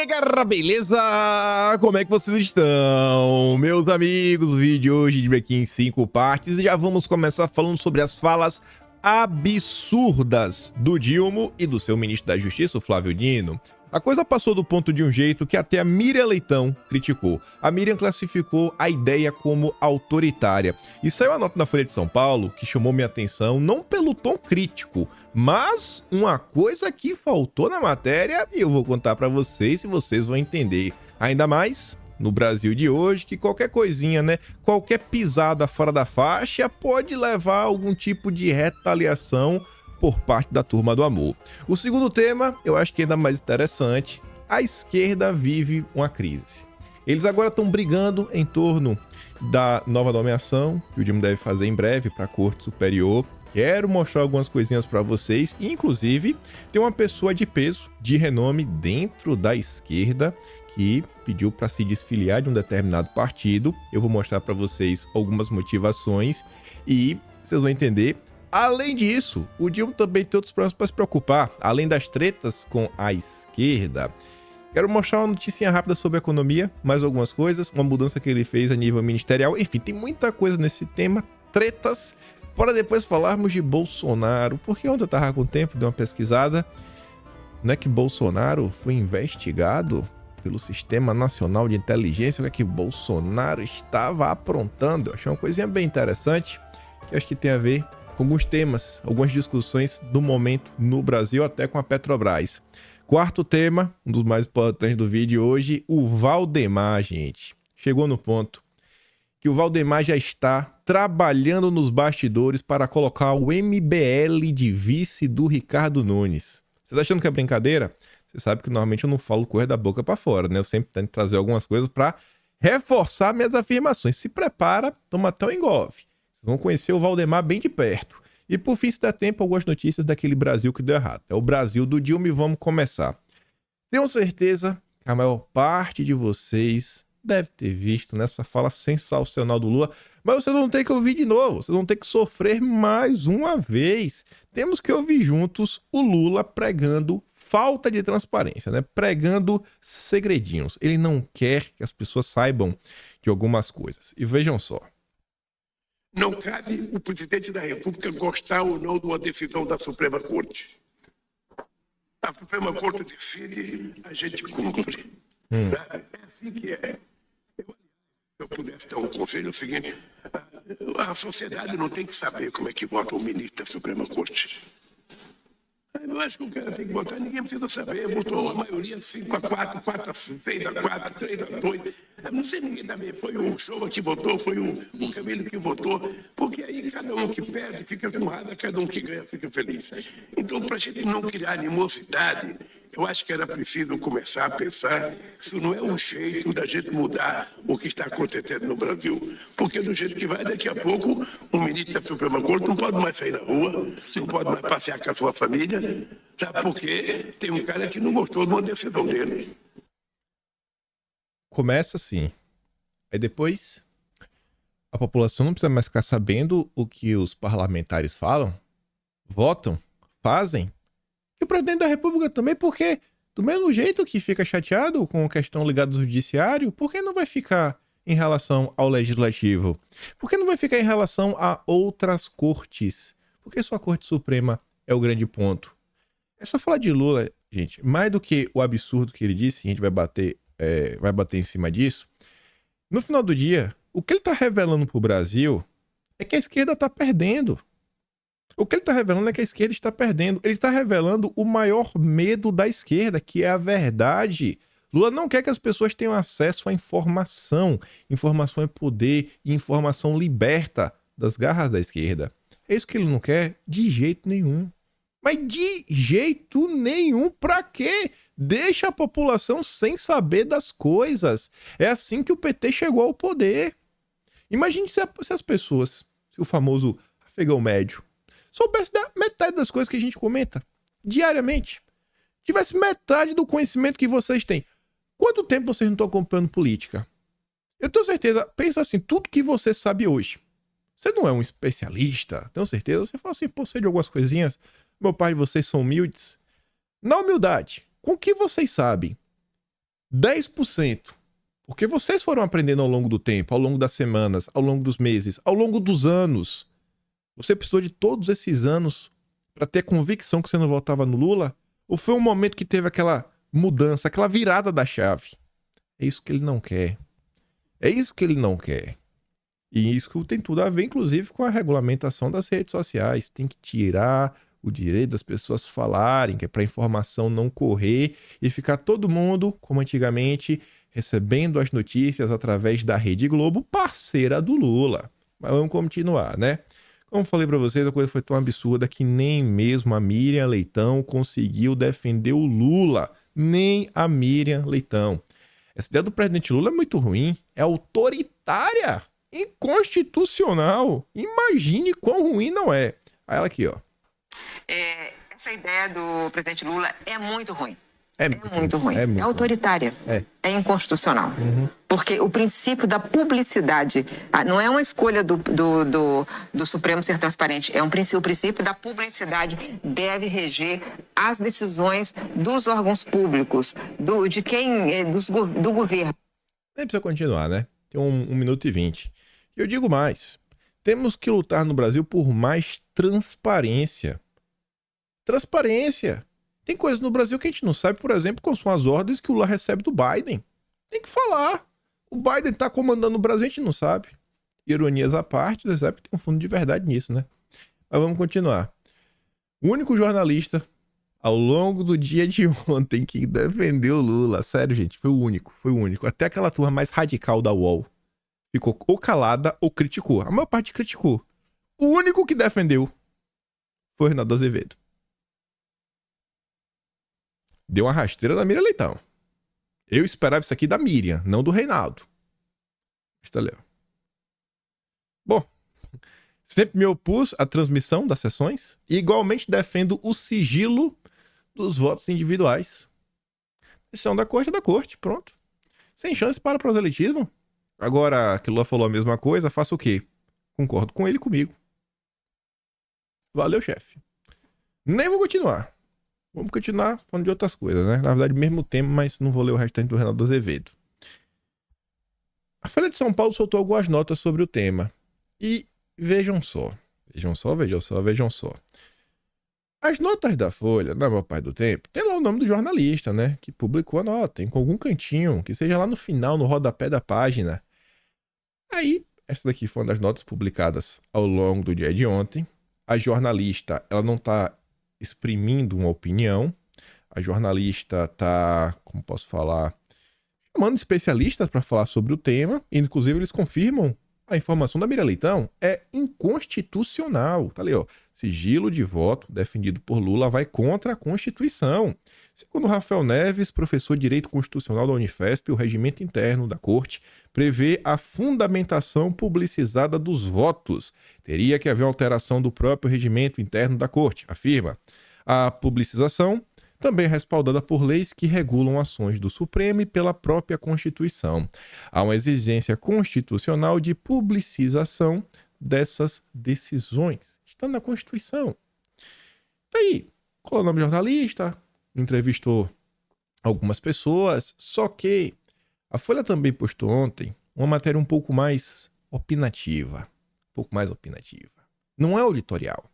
minha cara, beleza? Como é que vocês estão? Meus amigos, o vídeo de hoje dividido aqui em 5 partes e já vamos começar falando sobre as falas absurdas do Dilma e do seu ministro da Justiça, o Flávio Dino. A coisa passou do ponto de um jeito que até a Miriam Leitão criticou. A Miriam classificou a ideia como autoritária. E saiu a nota na Folha de São Paulo que chamou minha atenção não pelo tom crítico, mas uma coisa que faltou na matéria e eu vou contar pra vocês e vocês vão entender. Ainda mais no Brasil de hoje, que qualquer coisinha, né? Qualquer pisada fora da faixa pode levar a algum tipo de retaliação por parte da turma do amor. O segundo tema, eu acho que ainda mais interessante, a esquerda vive uma crise. Eles agora estão brigando em torno da nova nomeação, que o Dilma deve fazer em breve para a Corte Superior. Quero mostrar algumas coisinhas para vocês, e inclusive tem uma pessoa de peso, de renome dentro da esquerda, que pediu para se desfiliar de um determinado partido. Eu vou mostrar para vocês algumas motivações e vocês vão entender. Além disso, o Dilma também tem outros problemas para se preocupar, além das tretas com a esquerda. Quero mostrar uma notícia rápida sobre a economia, mais algumas coisas, uma mudança que ele fez a nível ministerial. Enfim, tem muita coisa nesse tema, tretas, para depois falarmos de Bolsonaro. Porque ontem eu estava com tempo, dei uma pesquisada. Não é que Bolsonaro foi investigado pelo Sistema Nacional de Inteligência? O que é que Bolsonaro estava aprontando? Eu achei uma coisinha bem interessante, que acho que tem a ver com alguns temas, algumas discussões do momento no Brasil, até com a Petrobras. Quarto tema, um dos mais importantes do vídeo hoje, o Valdemar, gente. Chegou no ponto que o Valdemar já está trabalhando nos bastidores para colocar o MBL de vice do Ricardo Nunes. Você tá achando que é brincadeira? Você sabe que normalmente eu não falo coisa da boca para fora, né? Eu sempre tento trazer algumas coisas para reforçar minhas afirmações. Se prepara, toma até um engolfe. Vocês vão conhecer o Valdemar bem de perto. E por fim, se der tempo, algumas notícias daquele Brasil que deu errado. É o Brasil do Dilma e vamos começar. Tenho certeza que a maior parte de vocês deve ter visto nessa fala sensacional do Lula, mas vocês vão ter que ouvir de novo, vocês vão ter que sofrer mais uma vez. Temos que ouvir juntos o Lula pregando falta de transparência, né? Pregando segredinhos. Ele não quer que as pessoas saibam de algumas coisas. E vejam só. Não cabe o presidente da República gostar ou não de uma decisão da Suprema Corte. A Suprema Corte decide, a gente cumpre. É assim que é. Se eu pudesse dar um conselho, é o seguinte: a sociedade não tem que saber como é que vota o ministro da Suprema Corte. Eu acho que o cara tem que votar, ninguém precisa saber. Votou a maioria 5-4, 4-6-4, 3-2. Não sei ninguém também. Foi o Showa que votou, foi o Camilo que votou. Porque aí cada um que perde fica com raiva, cada um que ganha fica feliz. Então, para a gente não criar animosidade, eu acho que era preciso começar a pensar que isso não é um jeito da gente mudar o que está acontecendo no Brasil. Porque do jeito que vai, daqui a pouco, um ministro da Suprema Corte não pode mais sair na rua, não pode mais passear com a sua família, sabe por quê? Tem um cara que não gostou de uma decisão dele. Começa assim. Aí depois, a população não precisa mais ficar sabendo o que os parlamentares falam, votam, fazem. E o presidente da República também, porque do mesmo jeito que fica chateado com a questão ligada ao judiciário, por que não vai ficar em relação ao legislativo? Por que não vai ficar em relação a outras cortes? Porque só a Corte Suprema é o grande ponto. Essa fala de Lula, gente, mais do que o absurdo que ele disse, a gente vai bater em cima disso. No final do dia, o que ele está revelando para o Brasil é que a esquerda está perdendo. O que ele está revelando é que a esquerda está perdendo. Ele está revelando o maior medo da esquerda, que é a verdade. Lula não quer que as pessoas tenham acesso à informação. Informação é poder e informação liberta das garras da esquerda. É isso que ele não quer de jeito nenhum. Mas de jeito nenhum, pra quê? Deixa a população sem saber das coisas. É assim que o PT chegou ao poder. Imagine se as pessoas, se o famoso afegão médio, soubesse da metade das coisas que a gente comenta diariamente. Tivesse metade do conhecimento que vocês têm. Quanto tempo vocês não estão acompanhando política? Eu tenho certeza, pensa assim, tudo que você sabe hoje. Você não é um especialista, tenho certeza. Você fala assim, pô, sei de algumas coisinhas. Meu pai e vocês são humildes. Na humildade, com o que vocês sabem, 10%. Porque vocês foram aprendendo ao longo do tempo, ao longo das semanas, ao longo dos meses, ao longo dos anos. Você precisou de todos esses anos para ter convicção que você não votava no Lula? Ou foi um momento que teve aquela mudança, aquela virada da chave? É isso que ele não quer. É isso que ele não quer. E isso tem tudo a ver, inclusive, com a regulamentação das redes sociais. Tem que tirar o direito das pessoas falarem, que é para a informação não correr e ficar todo mundo, como antigamente, recebendo as notícias através da Rede Globo, parceira do Lula. Mas vamos continuar, né? Como falei para vocês, a coisa foi tão absurda que nem mesmo a Miriam Leitão conseguiu defender o Lula. Nem a Miriam Leitão. Essa ideia do presidente Lula é muito ruim. É autoritária. Inconstitucional. Imagine quão ruim não é. Aí ela aqui, ó. Essa ideia do presidente Lula é muito ruim. É muito ruim. É autoritária. É inconstitucional. Porque o princípio da publicidade não é uma escolha do Supremo ser transparente. O princípio da publicidade deve reger as decisões dos órgãos públicos, do governo. Nem precisa continuar, né? Tem 1 minuto e 20. E eu digo mais. Temos que lutar no Brasil por mais transparência. Transparência. Tem coisas no Brasil que a gente não sabe, por exemplo, quais são as ordens que o Lula recebe do Biden. Tem que falar. O Biden tá comandando o Brasil, a gente não sabe. Ironias à parte, você sabe que tem um fundo de verdade nisso, né? Mas vamos continuar. O único jornalista, ao longo do dia de ontem, que defendeu o Lula, sério, gente, foi o único. Até aquela turma mais radical da UOL ficou ou calada ou criticou. A maior parte criticou. O único que defendeu foi o Renato Azevedo. Deu uma rasteira na Miriam Leitão. Eu esperava isso aqui da Miriam, não do Reinaldo. Está ali, ó. Bom, sempre me opus à transmissão das sessões e igualmente defendo o sigilo dos votos individuais. Decisão da corte é da corte, pronto. Sem chance para proselitismo. Agora que Lula falou a mesma coisa, faço o quê? Concordo com ele e comigo. Valeu, chefe. Nem vou continuar. Vamos continuar falando de outras coisas, né? Na verdade, mesmo tema, mas não vou ler o restante do Renato Azevedo. A Folha de São Paulo soltou algumas notas sobre o tema. E vejam só. As notas da Folha, na maior parte do tempo, tem lá o nome do jornalista, né? Que publicou a nota, em algum cantinho, que seja lá no final, no rodapé da página. Aí, essa daqui foi uma das notas publicadas ao longo do dia de ontem. A jornalista, ela não está exprimindo uma opinião. A jornalista está, como posso falar, chamando especialistas para falar sobre o tema. E, inclusive, eles confirmam a informação da Miriam Leitão é inconstitucional. Tá ali, ó. Sigilo de voto defendido por Lula vai contra a Constituição. Segundo Rafael Neves, professor de Direito Constitucional da Unifesp, o regimento interno da Corte prevê a fundamentação publicizada dos votos. Teria que haver alteração do próprio regimento interno da Corte, afirma. A publicização também é respaldada por leis que regulam ações do Supremo e pela própria Constituição. Há uma exigência constitucional de publicização dessas decisões. Está na Constituição. Daí, qual é o nome do jornalista? Entrevistou algumas pessoas, só que a Folha também postou ontem uma matéria um pouco mais opinativa. Não é editorial.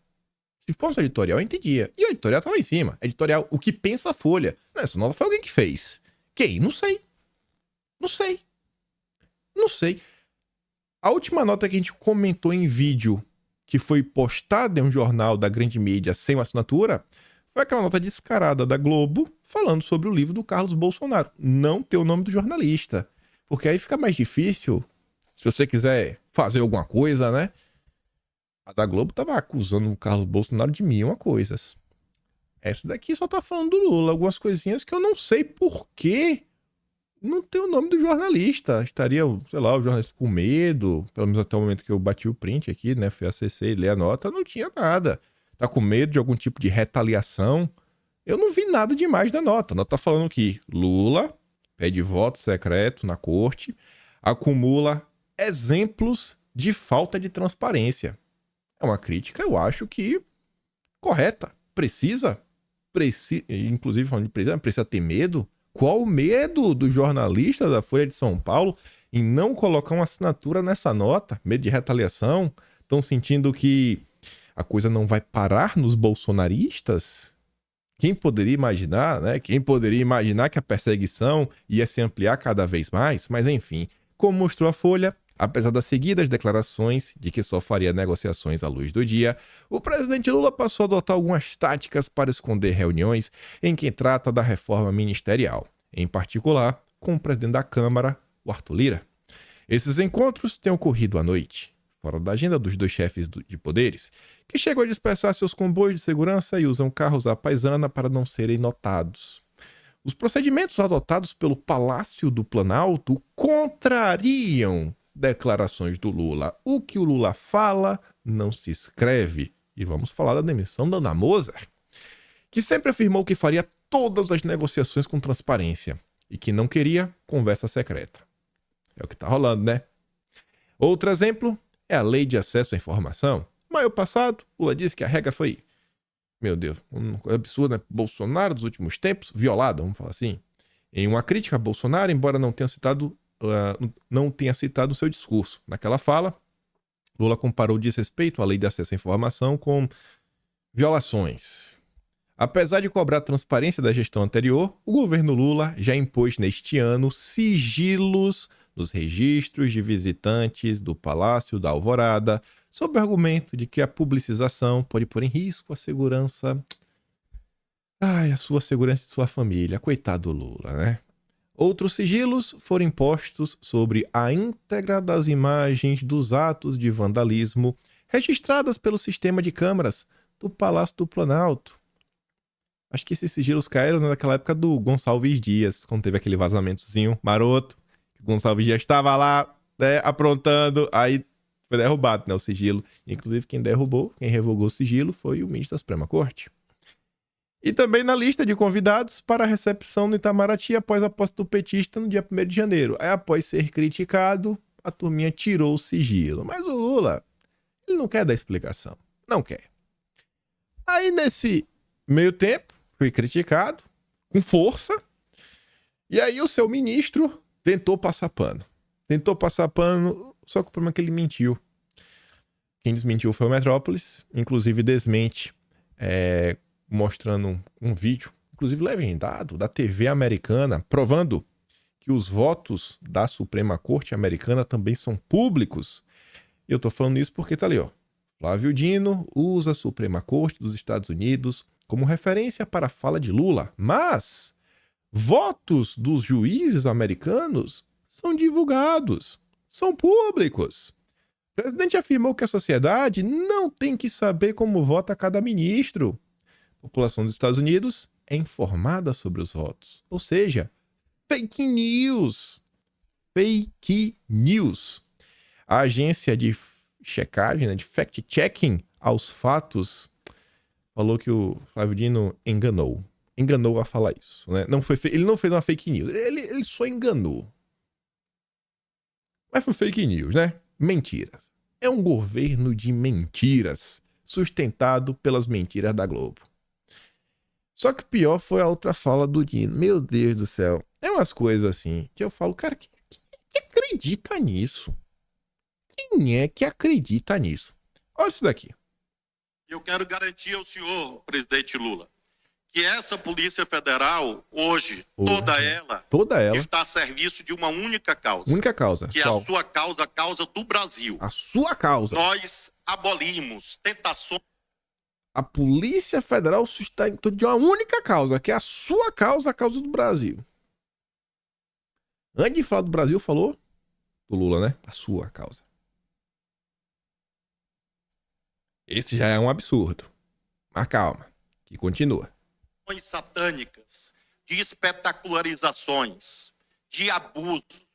Se fosse editorial, eu entendia. E o editorial tá lá em cima. Editorial, o que pensa a Folha. Não, essa nota foi alguém que fez. Quem? Não sei. A última nota que a gente comentou em vídeo, que foi postada em um jornal da grande mídia sem uma assinatura, foi aquela nota descarada da Globo falando sobre o livro do Carlos Bolsonaro. Não tem o nome do jornalista. Porque aí fica mais difícil, se você quiser fazer alguma coisa, né? A da Globo tava acusando o Carlos Bolsonaro de mil coisas. Essa daqui só tá falando do Lula. Algumas coisinhas que eu não sei por que não tem o nome do jornalista. Estaria, sei lá, o jornalista com medo. Pelo menos até o momento que eu bati o print aqui, né? Fui acessei e ler a nota, não tinha nada. Tá com medo de algum tipo de retaliação. Eu não vi nada demais da nota. A nota tá falando que Lula pede voto secreto na corte, acumula exemplos de falta de transparência. É uma crítica, eu acho que correta. Inclusive, falando de precisa ter medo. Qual o medo do jornalista da Folha de São Paulo em não colocar uma assinatura nessa nota? Medo de retaliação? Estão sentindo que a coisa não vai parar nos bolsonaristas? Quem poderia imaginar, né? Quem poderia imaginar que a perseguição ia se ampliar cada vez mais? Mas enfim, como mostrou a Folha, apesar das seguidas declarações de que só faria negociações à luz do dia, o presidente Lula passou a adotar algumas táticas para esconder reuniões em que trata da reforma ministerial, em particular com o presidente da Câmara, o Arthur Lira. Esses encontros têm ocorrido à noite, fora da agenda dos dois chefes de poderes, que chegam a dispersar seus comboios de segurança e usam carros à paisana para não serem notados. Os procedimentos adotados pelo Palácio do Planalto contrariam declarações do Lula. O que o Lula fala não se escreve. E vamos falar da demissão da Ana Moser, que sempre afirmou que faria todas as negociações com transparência e que não queria conversa secreta. É o que tá rolando, né? Outro exemplo é a Lei de Acesso à Informação. Em maio passado, Lula disse que a regra foi, meu Deus, uma coisa absurda, né? Bolsonaro dos últimos tempos, violada, vamos falar assim. Em uma crítica a Bolsonaro, embora não tenha citado o seu discurso. Naquela fala, Lula comparou o desrespeito à Lei de Acesso à Informação com violações. Apesar de cobrar transparência da gestão anterior, o governo Lula já impôs neste ano sigilos nos registros de visitantes do Palácio da Alvorada, sob o argumento de que a publicização pode pôr em risco a segurança... a sua segurança e sua família. Coitado do Lula, né? Outros sigilos foram impostos sobre a íntegra das imagens dos atos de vandalismo registradas pelo sistema de câmeras do Palácio do Planalto. Acho que esses sigilos caíram naquela época do Gonçalves Dias, quando teve aquele vazamentozinho maroto. O Gonçalves Dias estava lá, né, aprontando, aí foi derrubado, né, o sigilo. Inclusive, quem revogou o sigilo foi o ministro da Suprema Corte. E também na lista de convidados para a recepção no Itamaraty após a posse do petista no dia 1º de janeiro. Aí, após ser criticado, a turminha tirou o sigilo. Mas o Lula, ele não quer dar explicação. Não quer. Aí, nesse meio tempo, foi criticado com força. E aí, o seu ministro tentou passar pano. Só que o problema é que ele mentiu. Quem desmentiu foi o Metrópolis. Inclusive, desmente... mostrando um vídeo, inclusive legendado, da TV americana, provando que os votos da Suprema Corte americana também são públicos. E eu tô falando isso porque tá ali, ó. Flávio Dino usa a Suprema Corte dos Estados Unidos como referência para a fala de Lula, mas votos dos juízes americanos são divulgados, são públicos. O presidente afirmou que a sociedade não tem que saber como vota cada ministro. A população dos Estados Unidos é informada sobre os votos. Ou seja, fake news. Fake news. A agência de checagem, né, de fact-checking aos fatos, falou que o Flávio Dino enganou. Enganou a falar isso. Né? Ele não fez uma fake news. Ele só enganou. Mas foi fake news, né? Mentiras. É um governo de mentiras, sustentado pelas mentiras da Globo. Só que pior foi a outra fala do Dino. Meu Deus do céu. É umas coisas assim que eu falo, cara, quem acredita nisso? Quem é que acredita nisso? Olha isso daqui. Eu quero garantir ao senhor, presidente Lula, que essa Polícia Federal, hoje, toda ela, está a serviço de uma única causa. Única causa. Que Qual? é a sua causa, a causa do Brasil. A sua causa. Nós abolimos tentações. A Polícia Federal está em torno de uma única causa, que é a sua causa, a causa do Brasil. Antes de falar do Brasil, falou do Lula, né? A sua causa. Esse já é um absurdo. Mas calma, que continua. Satânicas, de espetacularizações, de abusos,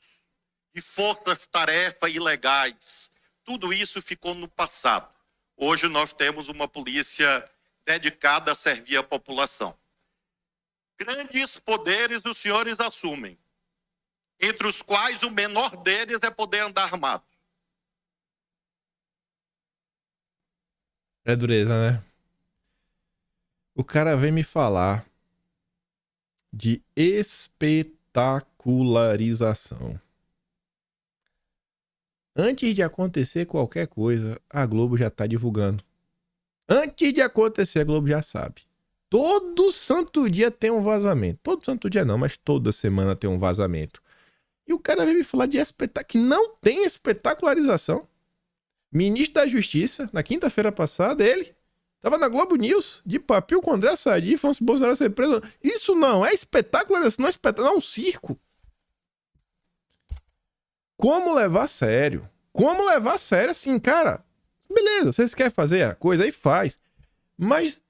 de forças-tarefa ilegais. Tudo isso ficou no passado. Hoje nós temos uma polícia dedicada a servir a população. Grandes poderes os senhores assumem, entre os quais o menor deles é poder andar armado. É dureza, né? O cara vem me falar de espetacularização. Antes de acontecer qualquer coisa, a Globo já tá divulgando. Antes de acontecer, a Globo já sabe. Todo santo dia tem um vazamento. Todo santo dia não, mas toda semana tem um vazamento. E o cara veio me falar de que não tem espetacularização. Ministro da Justiça, na quinta-feira passada, ele tava na Globo News, de papel com André Sadi, falando se Bolsonaro ser preso. Isso não é espetacularização, não é espetáculo, não é um circo. Como levar a sério? Como levar a sério assim, cara? Beleza, vocês querem fazer a coisa aí, faz. Mas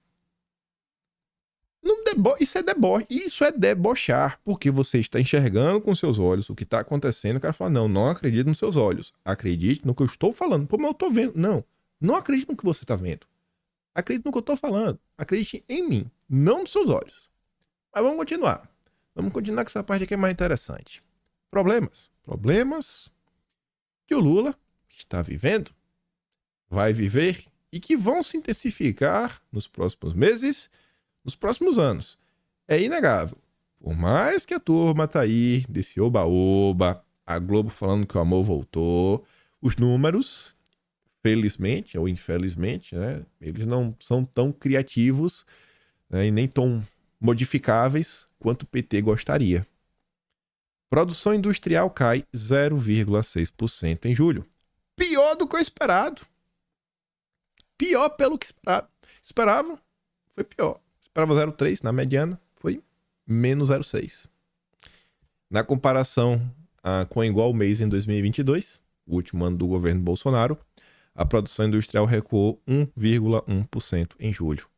isso é debochar, porque você está enxergando com seus olhos o que está acontecendo. O cara fala, não acredito nos seus olhos. Acredite no que eu estou falando. Pô, mas eu estou vendo. Não acredite no que você está vendo. Acredite no que eu estou falando. Acredite em mim, não nos seus olhos. Mas vamos continuar. Vamos continuar com essa parte aqui é mais interessante. Problemas que o Lula está vivendo, vai viver e que vão se intensificar nos próximos meses, nos próximos anos. É inegável. Por mais que a turma tá aí desse oba-oba, a Globo falando que o amor voltou, os números, felizmente ou infelizmente, né, eles não são tão criativos, né, e nem tão modificáveis quanto o PT gostaria. Produção industrial cai 0,6% em julho. Pior do que o esperado. Pior pelo que esperavam. Foi pior. Esperava 0,3 na mediana. Foi menos 0,6. Na comparação com o igual mês em 2022, o último ano do governo Bolsonaro, a produção industrial recuou 1,1% em julho.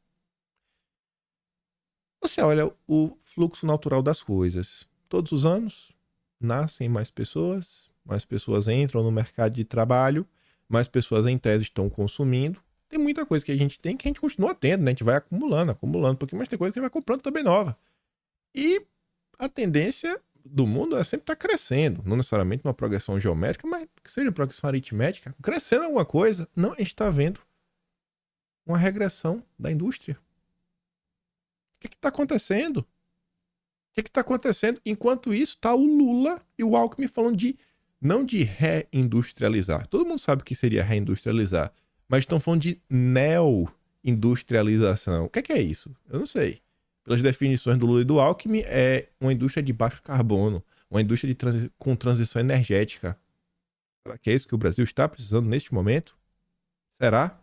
Você olha o fluxo natural das coisas. Todos os anos nascem mais pessoas entram no mercado de trabalho, mais pessoas em tese estão consumindo. Tem muita coisa que a gente tem que a gente continua tendo, né? A gente vai acumulando um pouquinho, mas tem coisa que a gente vai comprando também nova. E a tendência do mundo é sempre estar crescendo, não necessariamente uma progressão geométrica, mas que seja uma progressão aritmética, crescendo alguma coisa. Não, a gente está vendo uma regressão da indústria. O que está acontecendo? O que está acontecendo? Enquanto isso, está o Lula e o Alckmin falando não de reindustrializar. Todo mundo sabe o que seria reindustrializar, mas estão falando de neo-industrialização. O que é isso? Eu não sei. Pelas definições do Lula e do Alckmin, é uma indústria de baixo carbono, uma indústria com transição energética. Será que é isso que o Brasil está precisando neste momento? Será?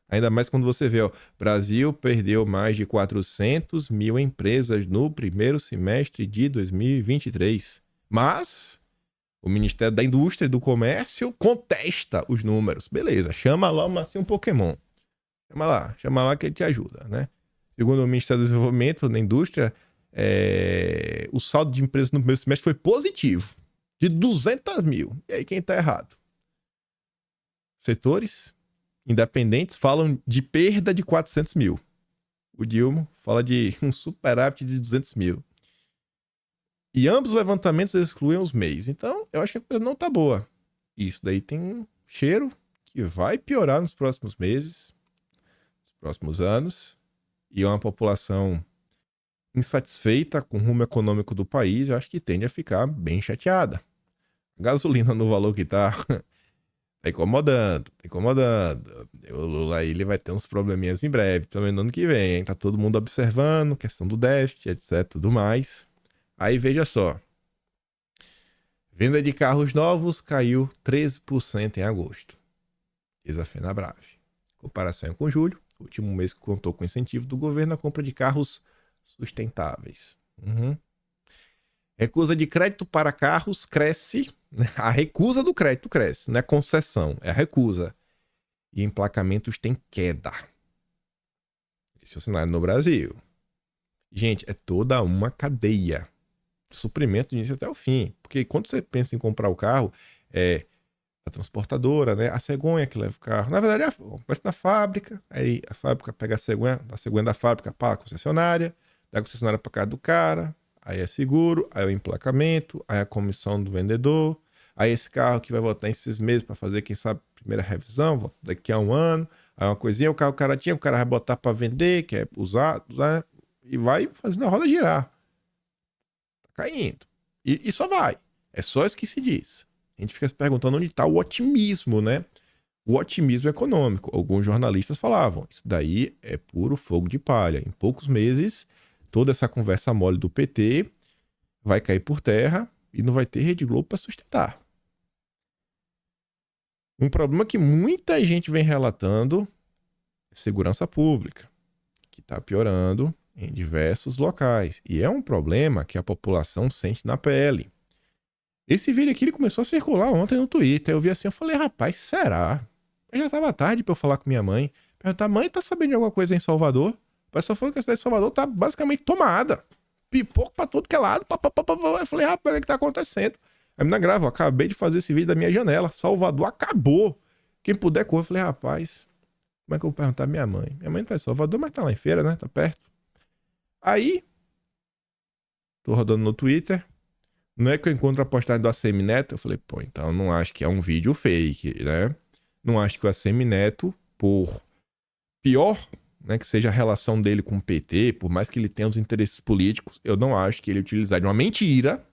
Ainda mais quando você vê, o Brasil perdeu mais de 400 mil empresas no primeiro semestre de 2023. Mas o Ministério da Indústria e do Comércio contesta os números. Beleza, chama lá um Pokémon. Chama lá que ele te ajuda, né? Segundo o Ministério do Desenvolvimento da Indústria, o saldo de empresas no primeiro semestre foi positivo, de 200 mil. E aí, quem está errado? Setores independentes falam de perda de 400 mil. O Dilma fala de um superávit de 200 mil. E ambos os levantamentos excluem os MEIs. Então, eu acho que a coisa não tá boa. Isso daí tem um cheiro que vai piorar nos próximos meses, nos próximos anos. E uma população insatisfeita com o rumo econômico do país, eu acho que tende a ficar bem chateada. A gasolina no valor que tá incomodando. O Lula ele vai ter uns probleminhas em breve, também no ano que vem, hein? Tá todo mundo observando, questão do déficit, etc, tudo mais. Aí veja só. Venda de carros novos caiu 13% em agosto. Diz a Fenabrave. Comparação com julho, último mês que contou com incentivo do governo na compra de carros sustentáveis. Recusa de crédito para carros cresce. A recusa do crédito cresce, não é concessão, é a recusa. E emplacamentos têm queda. Esse é o cenário no Brasil. Gente, é toda uma cadeia. Suprimento do início até o fim. Porque quando você pensa em comprar o carro, é a transportadora, né? A cegonha que leva o carro. Na verdade, vai na fábrica, aí a fábrica pega a cegonha da fábrica para a concessionária, da concessionária para a casa do cara, aí é seguro, aí é o emplacamento, aí é a comissão do vendedor, aí esse carro que vai voltar em 6 meses para fazer, quem sabe, primeira revisão, volta daqui a 1 ano, aí uma coisinha, o cara vai botar para vender, quer usar, e vai fazendo a roda girar. caindo. E só vai. É só isso que se diz. A gente fica se perguntando onde está o otimismo, né? O otimismo econômico. Alguns jornalistas falavam, isso daí é puro fogo de palha. Em poucos meses, toda essa conversa mole do PT vai cair por terra e não vai ter Rede Globo para sustentar. Um problema que muita gente vem relatando é segurança pública, que está piorando em diversos locais. E é um problema que a população sente na pele. Esse vídeo aqui ele começou a circular ontem no Twitter. Eu vi assim, eu falei, rapaz, será? Eu já tava tarde pra eu falar com minha mãe. Perguntar, mãe, tá sabendo de alguma coisa em Salvador? O pessoal falou que a cidade de Salvador tá basicamente tomada. Pipoco pra todo que é lado. Eu falei, rapaz, o que tá acontecendo? A menina grava, acabei de fazer esse vídeo da minha janela. Salvador acabou. Quem puder correr. Eu falei, rapaz, como é que eu vou perguntar à minha mãe? Minha mãe não tá em Salvador, mas tá lá em Feira, né? Tá perto. Aí, tô rodando no Twitter. Não é que eu encontro a postagem do ACM Neto. Eu falei, pô, então eu não acho que é um vídeo fake, né? Não acho que o ACM Neto, por pior, né, que seja a relação dele com o PT, por mais que ele tenha os interesses políticos, eu não acho que ele utilizar de uma mentira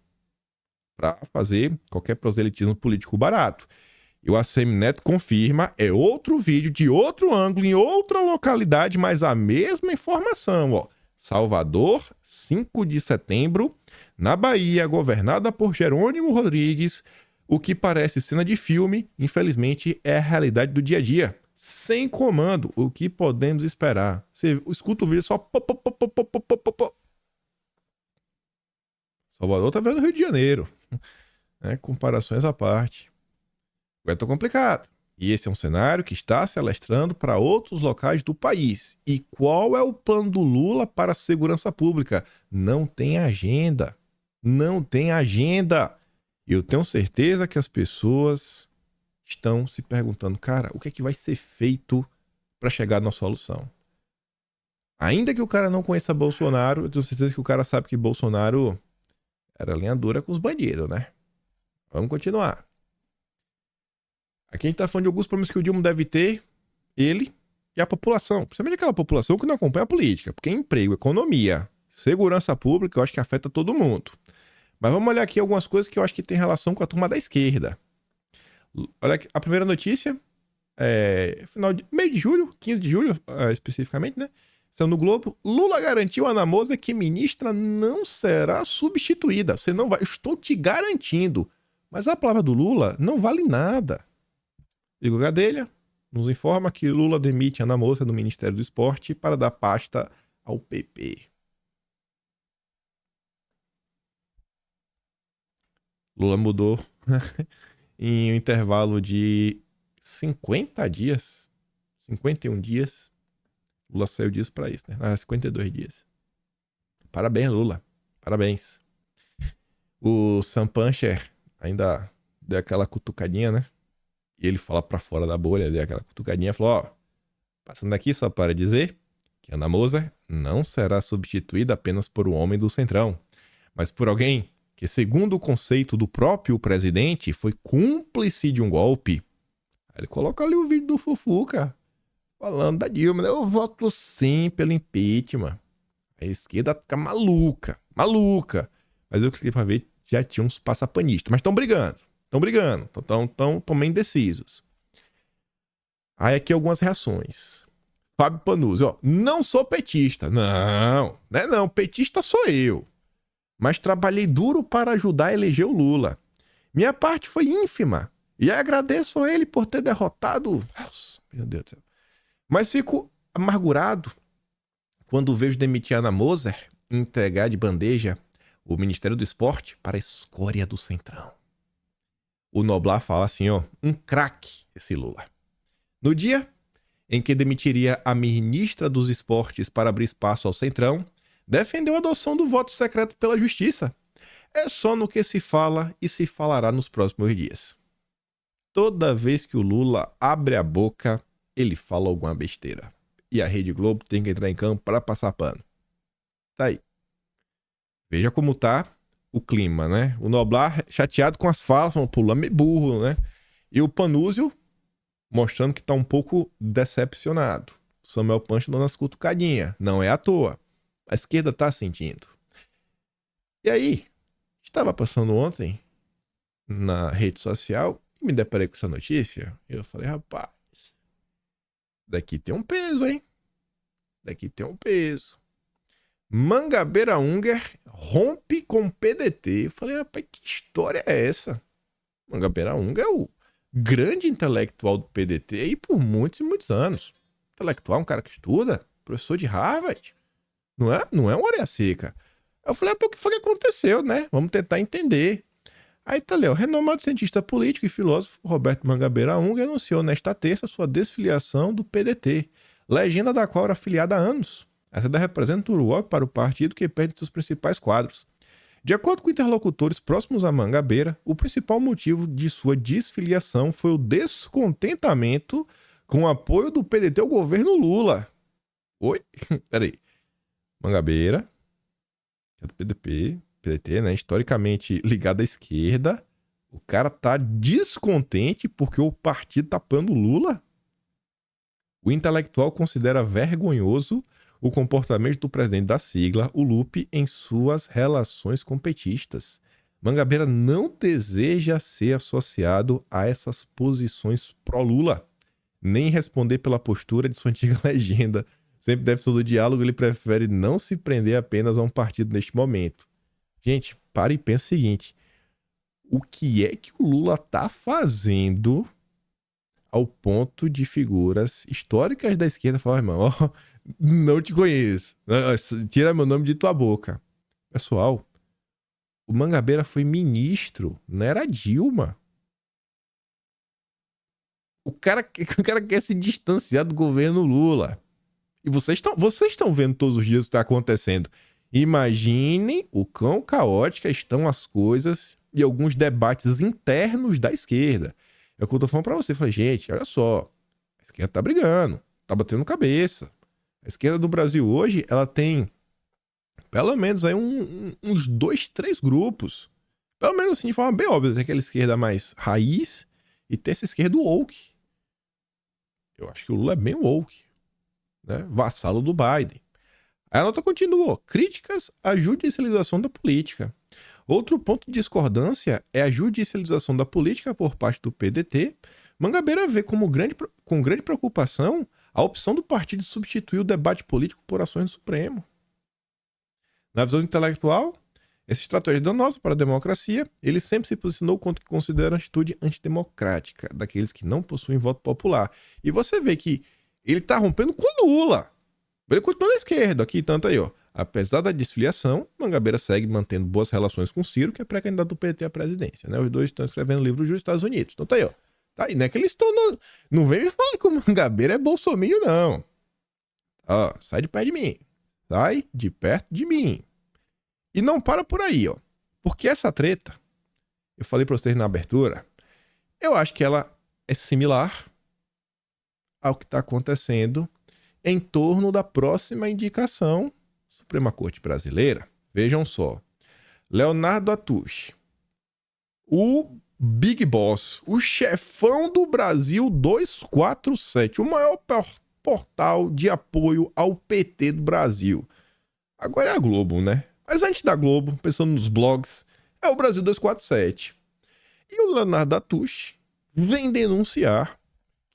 para fazer qualquer proselitismo político barato. E o ACM Neto confirma, é outro vídeo de outro ângulo, em outra localidade, mas a mesma informação, ó. Salvador, 5 de setembro, na Bahia, governada por Jerônimo Rodrigues. O que parece cena de filme, infelizmente, é a realidade do dia a dia. Sem comando, o que podemos esperar? Você escuta o vídeo só... Salvador tá vendo Rio de Janeiro. Né? Comparações à parte. Agora tá complicado. E esse é um cenário que está se alastrando para outros locais do país. E qual é o plano do Lula para a segurança pública? Não tem agenda. Não tem agenda. Eu tenho certeza que as pessoas estão se perguntando, cara, o que é que vai ser feito para chegar na solução? Ainda que o cara não conheça Bolsonaro, eu tenho certeza que o cara sabe que Bolsonaro era linha dura com os bandidos, né? Vamos continuar. Aqui a gente tá falando de alguns problemas que o Dilma deve ter, ele e a população. Principalmente aquela população que não acompanha a política. Porque emprego, economia, segurança pública, eu acho que afeta todo mundo. Mas vamos olhar aqui algumas coisas que eu acho que tem relação com a turma da esquerda. Olha aqui, a primeira notícia é final de meio de julho, 15 de julho especificamente, né? Saiu no Globo. Lula garantiu a Ana Moser que ministra não será substituída. Você não vai, estou te garantindo. Mas a palavra do Lula não vale nada. Igor Gadelha nos informa que Lula demite Ana Moser do Ministério do Esporte para dar pasta ao PP. Lula mudou em um intervalo de 50 dias, 51 dias. Lula saiu disso para isso, né? 52 dias. Parabéns, Lula. Parabéns. O Sam Puncher ainda deu aquela cutucadinha, né? E ele fala pra fora da bolha, deu aquela cutucadinha e falou, ó, passando aqui só para dizer que Ana Moser não será substituída apenas por um homem do Centrão, mas por alguém que, segundo o conceito do próprio presidente, foi cúmplice de um golpe. Aí ele coloca ali o vídeo do Fufuca, falando da Dilma, eu voto sim pelo impeachment. A esquerda fica maluca. Mas eu cliquei pra ver, já tinha uns passapanistas, mas estão brigando, estão meio indecisos. Aí aqui algumas reações. Fábio Panuzzi, ó, não sou petista. Não, né não, petista sou eu. Mas trabalhei duro para ajudar a eleger o Lula. Minha parte foi ínfima. E agradeço a ele por ter derrotado... Nossa, meu Deus do céu. Mas fico amargurado quando vejo demitir Ana Moser e entregar de bandeja o Ministério do Esporte para a escória do Centrão. O Noblar fala assim, ó, um craque esse Lula. No dia em que demitiria a ministra dos Esportes para abrir espaço ao Centrão, defendeu a adoção do voto secreto pela justiça. É só no que se fala e se falará nos próximos dias. Toda vez que o Lula abre a boca, ele fala alguma besteira. E a Rede Globo tem que entrar em campo para passar pano. Tá aí. Veja como tá o clima, né? O Noblar chateado com as falas, falando, pô, Lula é burro, né? E o Panúzio mostrando que tá um pouco decepcionado. Samuel Pancho dando as cutucadinhas. Não é à toa. A esquerda tá sentindo. E aí, Estava passando ontem na rede social e me deparei com essa notícia. Eu falei, rapaz, daqui tem um peso, hein? Daqui tem um peso. Mangabeira Unger rompe com PDT. Eu falei, rapaz, que história é essa? Mangabeira Unger é o grande intelectual do PDT aí por muitos e muitos anos. Intelectual, um cara que estuda, professor de Harvard. Não é uma orelha seca. Eu falei, o que foi que aconteceu, né? Vamos tentar entender. Aí tá ali, o renomado cientista político e filósofo Roberto Mangabeira Unger anunciou nesta terça sua desfiliação do PDT, legenda da qual era afiliada há anos. Essa representa o golpe para o partido que perde seus principais quadros. De acordo com interlocutores próximos a Mangabeira, o principal motivo de sua desfiliação foi o descontentamento com o apoio do PDT ao governo Lula. Oi? Peraí. Mangabeira, que é do PDT, né? Historicamente ligado à esquerda. O cara tá descontente porque o partido tá apoiando Lula. O intelectual considera vergonhoso o comportamento do presidente da sigla, o Lupe, em suas relações com petistas. Mangabeira não deseja ser associado a essas posições pró-Lula, nem responder pela postura de sua antiga legenda. Sempre defensor do diálogo, ele prefere não se prender apenas a um partido neste momento. Gente, para e pensa o seguinte. O que é que o Lula tá fazendo ao ponto de figuras históricas da esquerda falar, irmão, ó, não te conheço. Tira meu nome de tua boca. Pessoal, o Mangabeira foi ministro, não era Dilma. O cara quer se distanciar do governo Lula. E vocês estão vendo todos os dias o que está acontecendo. Imaginem o quão caóticas estão as coisas e alguns debates internos da esquerda. É o que eu tô falando pra você. Eu falei, gente, olha só. A esquerda tá brigando, tá batendo cabeça. A esquerda do Brasil hoje, ela tem pelo menos aí uns 2, 3 grupos. Pelo menos assim, de forma bem óbvia. Tem aquela esquerda mais raiz e tem essa esquerda woke. Eu acho que o Lula é bem woke, né? Vassalo do Biden. Aí a nota continuou. Críticas à judicialização da política. Outro ponto de discordância é a judicialização da política por parte do PDT. Mangabeira vê com grande preocupação a opção do partido de substituir o debate político por ações do Supremo. Na visão intelectual, essa estratégia danosa para a democracia, ele sempre se posicionou contra o que considera uma atitude antidemocrática, daqueles que não possuem voto popular. E você vê que ele está rompendo com o Lula. Ele continua na esquerda, aqui tanto aí, ó. Apesar da desfiliação, Mangabeira segue mantendo boas relações com Ciro, que é pré-candidato do PT à presidência, né? Os dois estão escrevendo livro dos Estados Unidos. Então tá aí, ó. Tá aí, né? Que eles estão... Não vem me falar que o Mangabeira é bolsominion, não. Ó, sai de perto de mim. Sai de perto de mim. E não para por aí, ó. Porque essa treta, eu falei pra vocês na abertura, eu acho que ela é similar ao que tá acontecendo em torno da próxima indicação Suprema Corte Brasileira. Vejam só. Leonardo Atush, o Big Boss, o chefão do Brasil 247, o maior portal de apoio ao PT do Brasil. Agora é a Globo, né? Mas antes da Globo, pensando nos blogs, é o Brasil 247. E o Leonardo Atush vem denunciar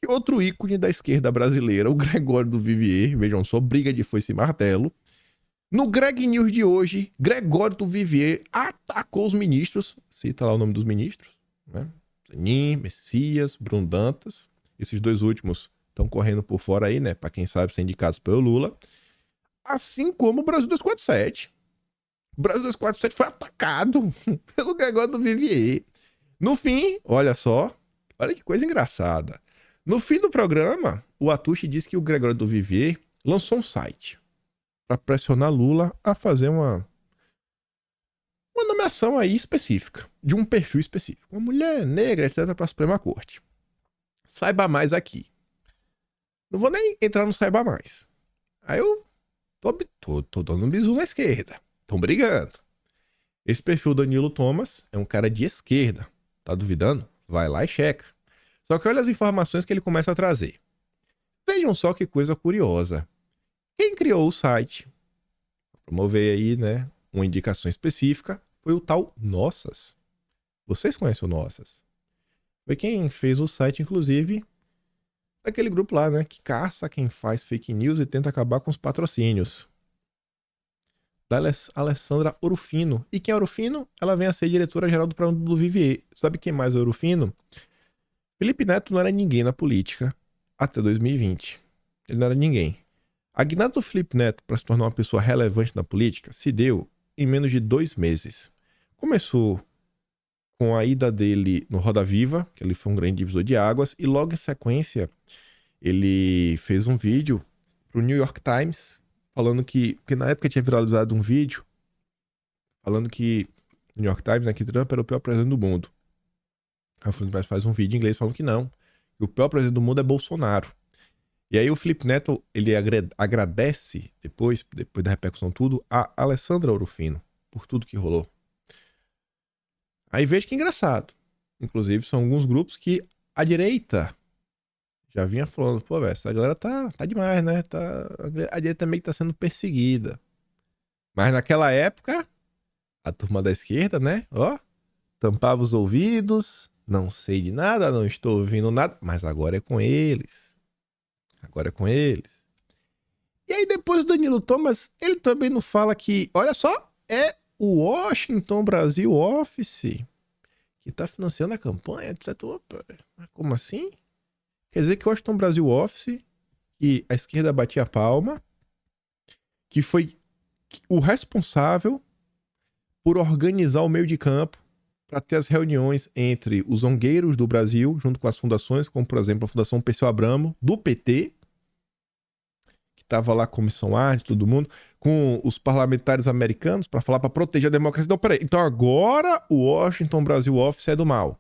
que outro ícone da esquerda brasileira, o Gregório do Vivier, vejam só, briga de foice e martelo. No Greg News de hoje, Gregório do Vivier atacou os ministros, cita lá o nome dos ministros, né? Zanin, Messias, Bruno Dantas. Esses dois últimos estão correndo por fora aí, né? Pra quem sabe ser indicados pelo Lula. Assim como o Brasil 247. O Brasil 247 foi atacado pelo Gregório do Vivier. No fim, olha só, olha que coisa engraçada. No fim do programa, o Atush disse que o Gregório do Vivier lançou um site para pressionar Lula a fazer uma nomeação aí específica, de um perfil específico. Uma mulher negra, etc., para a Suprema Corte. Saiba mais aqui. Não vou nem entrar no saiba mais. Aí eu tô dando um bisu na esquerda. Estão brigando. Esse perfil Danilo Thomas é um cara de esquerda. Tá duvidando? Vai lá e checa. Só que olha as informações que ele começa a trazer. Vejam só que coisa curiosa. Quem criou o site, promover aí, né, uma indicação específica, foi o tal Nossas. Vocês conhecem o Nossas? Foi quem fez o site, inclusive, daquele grupo lá, né? Que caça quem faz fake news e tenta acabar com os patrocínios. Da Alessandra Orofino. E quem é Orofino? Ela vem a ser diretora-geral do programa do Vivier. Sabe quem mais é Orofino? Felipe Neto não era ninguém na política até 2020. Ele não era ninguém. A guinada do Felipe Neto para se tornar uma pessoa relevante na política se deu em menos de 2 meses. Começou com a ida dele no Roda Viva, que ele foi um grande divisor de águas, e logo em sequência ele fez um vídeo pro New York Times, falando porque na época tinha viralizado um vídeo falando que o New York Times, né, que Trump era o pior presidente do mundo. Aí o Felipe Neto faz um vídeo em inglês falando que não, que o pior presidente do mundo é Bolsonaro. E aí o Felipe Neto, ele agradece, depois da repercussão tudo, a Alessandra Orofino por tudo que rolou. Aí veja que engraçado. Inclusive, são alguns grupos que a direita já vinha falando, pô, velho, essa galera tá demais, né? A direita meio que tá sendo perseguida. Mas naquela época, a turma da esquerda, né? Ó, tampava os ouvidos, não sei de nada, não estou ouvindo nada, mas agora é com eles. Agora é com eles. E aí depois o Danilo Thomas, ele também não fala que, olha só, é o Washington Brasil Office que tá financiando a campanha, etc. Opa, como assim? Quer dizer que o Washington Brasil Office, que a esquerda batia a palma, que foi o responsável por organizar o meio de campo para ter as reuniões entre os zongueiros do Brasil, junto com as fundações, como por exemplo a Fundação Perseu Abramo, do PT, que estava lá, Comissão Arte, todo mundo, com os parlamentares americanos para falar, para proteger a democracia. Não, peraí, então agora o Washington Brasil Office é do mal.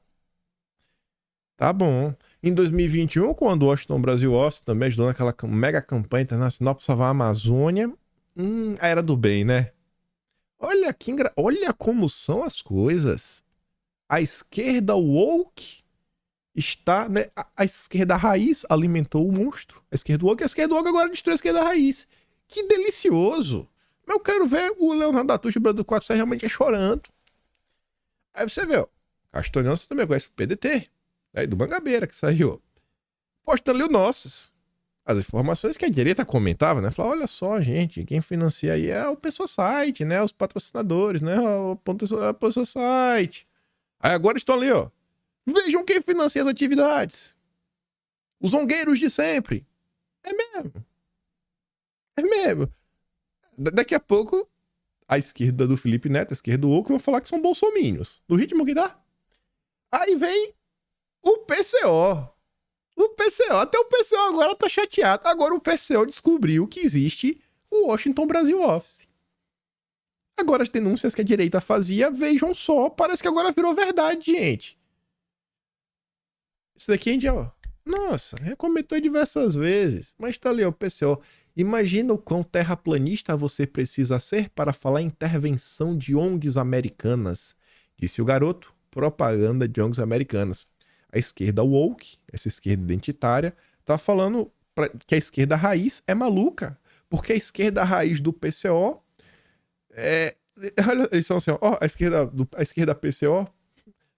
Tá bom. Em 2021, quando o Washington Brasil Office também ajudou naquela mega campanha internacional para salvar a Amazônia, era do bem, né? Olha como são as coisas. A esquerda woke está, né? A esquerda raiz alimentou o monstro. A esquerda woke agora destruiu a esquerda raiz. Que delicioso. Mas eu quero ver o Leonardo da Tucci e o Brando 4 realmente chorando. Aí você vê, ó. Castanhão, você também conhece o PDT. Aí do Mangabeira que saiu. Postando ali o Nossos. As informações que a direita comentava, né? Falava, olha só, gente, quem financia aí é o Pessoa Site, né? Os patrocinadores, né? O Pessoa Site. Aí agora estão ali, ó. Vejam quem financia as atividades. Os zongueiros de sempre. É mesmo. É mesmo. Daqui a pouco, a esquerda do Felipe Neto, a esquerda do Oco, vão falar que são bolsominions. Do ritmo que dá. Aí vem o PCO. O PCO, até o PCO agora tá chateado. Agora o PCO descobriu que existe o Washington Brasil Office. Agora as denúncias que a direita fazia, vejam só, parece que agora virou verdade, gente. Isso daqui a gente, ó. Nossa, já comentou diversas vezes. Mas tá ali, ó, o PCO. Imagina o quão terraplanista você precisa ser para falar em intervenção de ONGs americanas. Disse o garoto, propaganda de ONGs americanas. A esquerda woke, essa esquerda identitária, tá falando que a esquerda raiz é maluca. Porque a esquerda raiz do PCO olha, eles são assim, ó, a esquerda PCO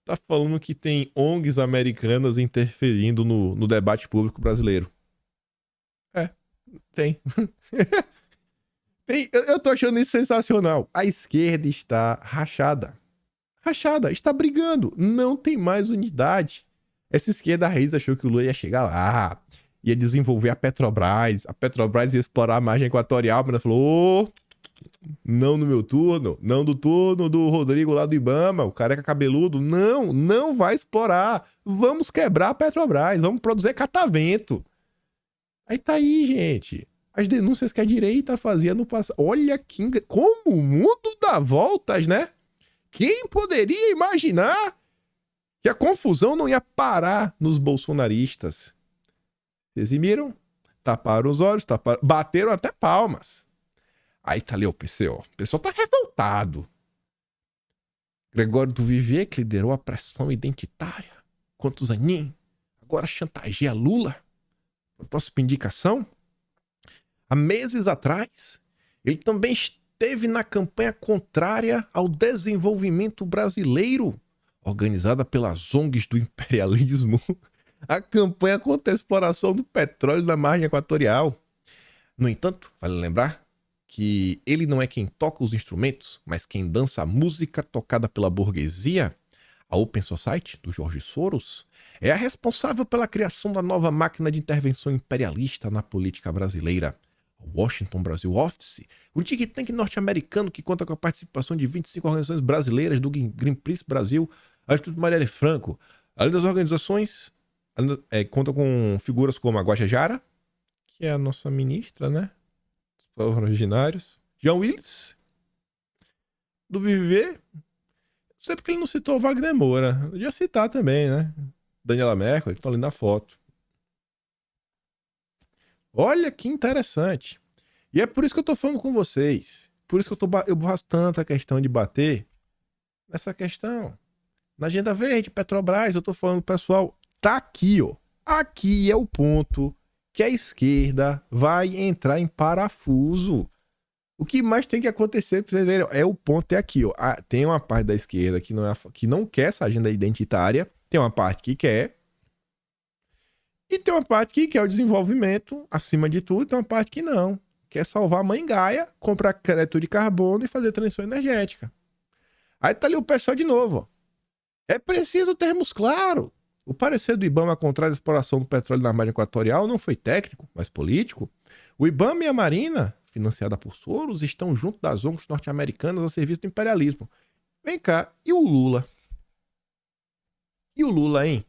tá falando que tem ONGs americanas interferindo no debate público brasileiro. Tem. Eu tô achando isso sensacional. A esquerda está rachada. Está brigando. Não tem mais unidade. Essa esquerda raiz achou que o Lula ia chegar lá, ia desenvolver a Petrobras ia explorar a margem equatorial, mas ela falou, não no meu turno, não do turno do Rodrigo lá do Ibama, o careca cabeludo, não vai explorar, vamos quebrar a Petrobras, vamos produzir catavento. Aí tá aí, gente, as denúncias que a direita fazia no passado, olha como o mundo dá voltas, né? Quem poderia imaginar que a confusão não ia parar nos bolsonaristas? Vocês viram? Taparam os olhos, bateram até palmas. Aí tá ali o PCO. O pessoal tá revoltado. Gregório do Vivier, que liderou a pressão identitária contra o Zanin, agora chantageia Lula na próxima indicação. Há meses atrás, ele também esteve na campanha contrária ao desenvolvimento brasileiro, organizada pelas ONGs do imperialismo. A campanha contra a exploração do petróleo na margem equatorial. No entanto, vale lembrar que ele não é quem toca os instrumentos, mas quem dança a música tocada pela burguesia. A Open Society, do Jorge Soros, é a responsável pela criação da nova máquina de intervenção imperialista na política brasileira. O Washington Brasil Office, um think tank norte-americano que conta com a participação de 25 organizações brasileiras do Greenpeace Brasil, a Instituto Marielle Franco. Além das organizações, conta com figuras como a Guajajara, que é a nossa ministra, né? Dos povos originários. Jean Willis, do Viver. Não sei porque ele não citou o Wagner Moura. Eu ia citar também, né? Daniela Merkel, ele tá ali na foto. Olha que interessante. E é por isso que eu tô falando com vocês. Por isso que eu faço tanta questão de bater nessa questão. Na Agenda Verde, Petrobras, eu tô falando, pessoal, tá aqui, ó. Aqui é o ponto que a esquerda vai entrar em parafuso. O que mais tem que acontecer pra vocês verem? O ponto é aqui, ó. Tem uma parte da esquerda que não quer essa agenda identitária. Tem uma parte que quer. E tem uma parte que quer o desenvolvimento acima de tudo. Tem uma parte que não. Quer salvar a mãe Gaia, comprar crédito de carbono e fazer transição energética. Aí tá ali o pessoal de novo, ó. É preciso termos claro. O parecer do IBAMA contra a exploração do petróleo na margem equatorial não foi técnico, mas político. O IBAMA e a Marina, financiada por Soros, estão junto das ONGs norte-americanas a serviço do imperialismo. Vem cá, e o Lula? E o Lula, hein?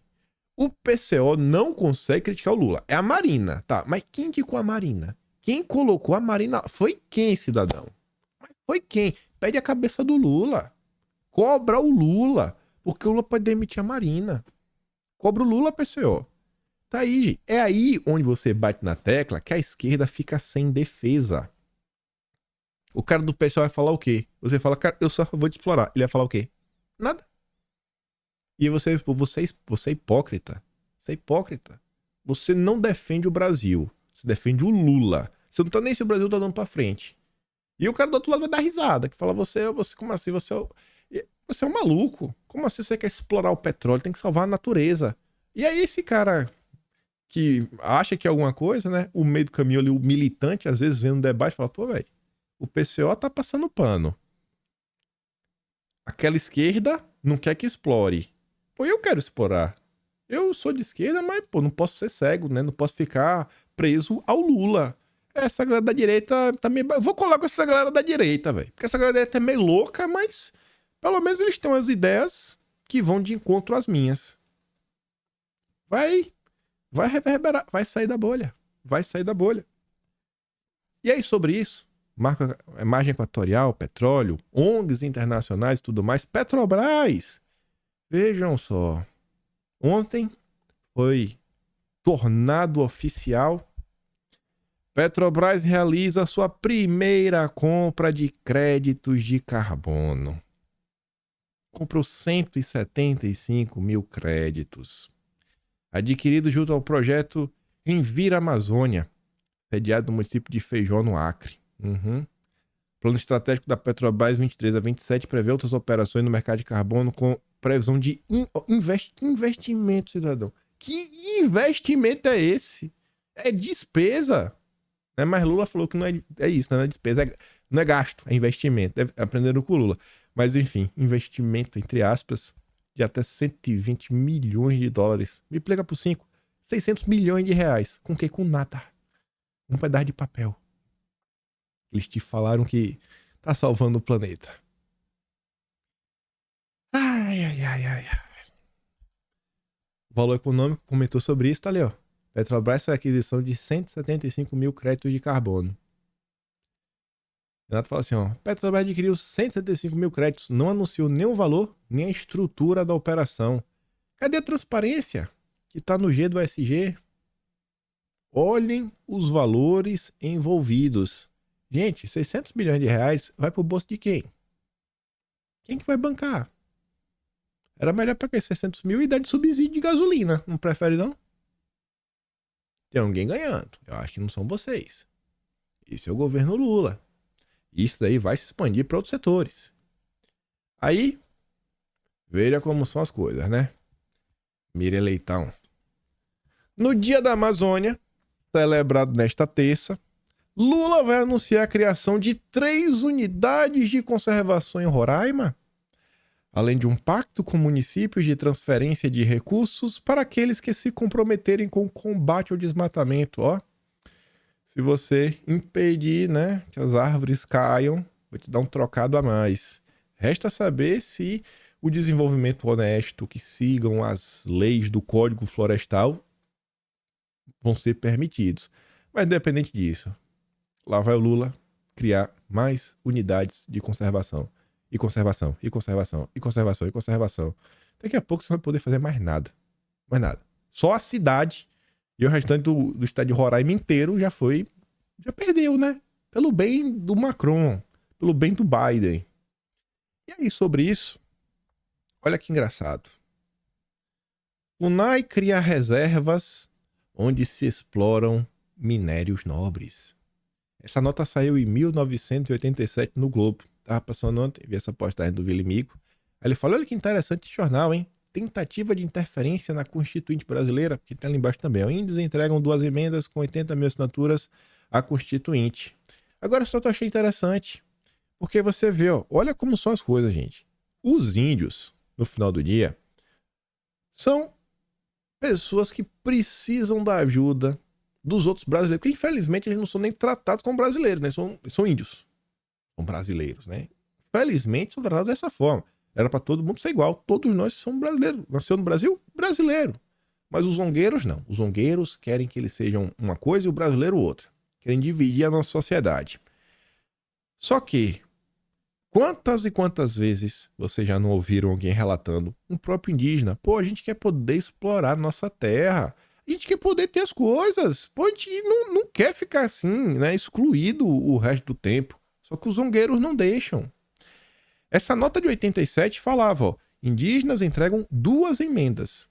O PCO não consegue criticar o Lula. É a Marina, tá? Mas quem indicou a Marina? Quem colocou a Marina? Foi quem, cidadão? Foi quem? Pede a cabeça do Lula. Cobra o Lula. Porque o Lula pode demitir a Marina. Cobra o Lula, PCO. Tá aí, gente. É aí onde você bate na tecla que a esquerda fica sem defesa. O cara do PCO vai falar o quê? Você fala, cara, eu só vou te explorar. Ele vai falar o quê? Nada. E você é hipócrita. Você é hipócrita. Você não defende o Brasil. Você defende o Lula. Você não tá nem se o Brasil tá dando pra frente. E o cara do outro lado vai dar risada. Que fala, você como assim? Você é um maluco. Como assim você quer explorar o petróleo? Tem que salvar a natureza. E aí esse cara que acha que é alguma coisa, né? O meio do caminho ali, o militante, às vezes vendo um debate, fala, pô, velho, o PCO tá passando pano. Aquela esquerda não quer que explore. Pô, eu quero explorar. Eu sou de esquerda, mas, pô, não posso ser cego, né? Não posso ficar preso ao Lula. Essa galera da direita tá meio... Eu vou colar com essa galera da direita, velho. Porque essa galera da direita é meio louca, mas pelo menos eles têm umas ideias que vão de encontro às minhas. Vai reverberar, vai sair da bolha. Vai sair da bolha. E aí, sobre isso, margem equatorial, petróleo, ONGs internacionais e tudo mais, Petrobras. Vejam só. Ontem foi tornado oficial. Petrobras realiza sua primeira compra de créditos de carbono. Comprou 175 mil créditos. Adquirido junto ao projeto Envira Amazônia, sediado no município de Feijó, no Acre. Plano estratégico da Petrobras 23 a 27 prevê outras operações no mercado de carbono com previsão de investimento, cidadão. Que investimento é esse? É despesa. Né? Mas Lula falou que não é isso, não é despesa, não é gasto, é investimento. Aprenderam com o Lula. Mas enfim, investimento, entre aspas, de até 120 milhões de dólares. Multiplica por 5, 600 milhões de reais. Com o quê? Com nada. Um pedaço de papel. Eles te falaram que tá salvando o planeta. Ai. O Valor Econômico comentou sobre isso, tá ali, ó. Petrobras foi a aquisição de 175 mil créditos de carbono. Renato fala assim, ó. Petrobras adquiriu 175 mil créditos, não anunciou nem o valor, nem a estrutura da operação. Cadê a transparência que tá no G do ESG? Olhem os valores envolvidos. Gente, 600 milhões de reais vai pro bolso de quem? Quem que vai bancar? Era melhor pegar 600 mil e dar de subsídio de gasolina. Não prefere, não? Tem alguém ganhando. Eu acho que não são vocês. Esse é o governo Lula. Isso daí vai se expandir para outros setores. Aí, veja como são as coisas, né? Miriam Leitão. No Dia da Amazônia, celebrado nesta terça, Lula vai anunciar a criação de 3 unidades de conservação em Roraima, além de um pacto com municípios de transferência de recursos para aqueles que se comprometerem com o combate ao desmatamento. Ó, se você impedir, né, que as árvores caiam, vou te dar um trocado a mais. Resta saber se o desenvolvimento honesto, que sigam as leis do Código Florestal, vão ser permitidos. Mas independente disso, lá vai o Lula criar mais unidades de conservação. E conservação, e conservação, e conservação, e conservação. Daqui a pouco você não vai poder fazer mais nada. Mais nada. Só a cidade e o restante do estado de Roraima inteiro já perdeu, né? Pelo bem do Macron, pelo bem do Biden. E aí, sobre isso, olha que engraçado. O FUNAI cria reservas onde se exploram minérios nobres. Essa nota saiu em 1987 no Globo. Tava passando ontem, vi essa postagem do Vilimigo. Aí ele falou, olha que interessante esse jornal, hein? Tentativa de interferência na Constituinte brasileira, que tem ali embaixo também. Os índios entregam 2 emendas com 80 mil assinaturas à Constituinte. Agora só eu achei interessante, porque você vê, ó, olha como são as coisas, gente. Os índios, no final do dia, são pessoas que precisam da ajuda dos outros brasileiros, porque infelizmente eles não são nem tratados como brasileiros, né? São índios. São brasileiros, né? Felizmente são tratados dessa forma. Era para todo mundo ser igual. Todos nós somos brasileiros. Nasceu no Brasil? Brasileiro. Mas os zongueiros não. Os zongueiros querem que eles sejam uma coisa e o brasileiro outra. Querem dividir a nossa sociedade. Só que, quantas e quantas vezes vocês já não ouviram alguém relatando um próprio indígena? Pô, a gente quer poder explorar nossa terra. A gente quer poder ter as coisas. Pô, a gente não quer ficar assim, né? Excluído o resto do tempo. Só que os zongueiros não deixam. Essa nota de 87 falava, ó, indígenas entregam 2 emendas.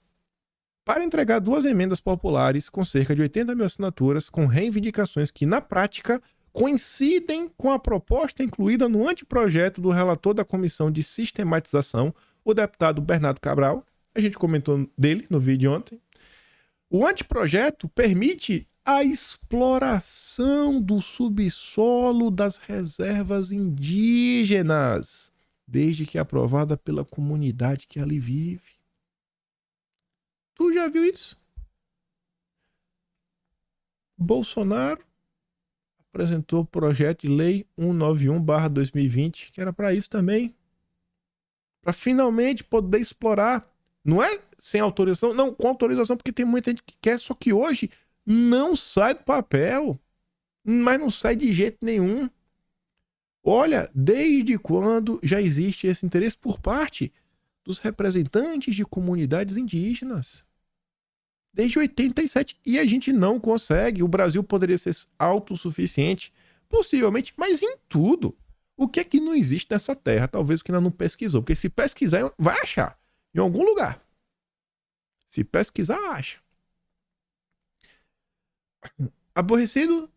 Para entregar 2 emendas populares com cerca de 80 mil assinaturas, com reivindicações que, na prática, coincidem com a proposta incluída no anteprojeto do relator da Comissão de Sistematização, o deputado Bernardo Cabral. A gente comentou dele no vídeo ontem. O anteprojeto permite a exploração do subsolo das reservas indígenas, desde que aprovada pela comunidade que ali vive. Tu já viu isso? Bolsonaro apresentou o projeto de lei 191/2020, que era para isso também. Para finalmente poder explorar. Não é sem autorização, não, com autorização, porque tem muita gente que quer, só que hoje não sai do papel, mas não sai de jeito nenhum. Olha, desde quando já existe esse interesse por parte dos representantes de comunidades indígenas? Desde 87. E a gente não consegue. O Brasil poderia ser autossuficiente, possivelmente, mas em tudo. O que é que não existe nessa terra? Talvez o que ainda não pesquisou. Porque se pesquisar, vai achar. Em algum lugar. Se pesquisar, acha. Aborrecidos,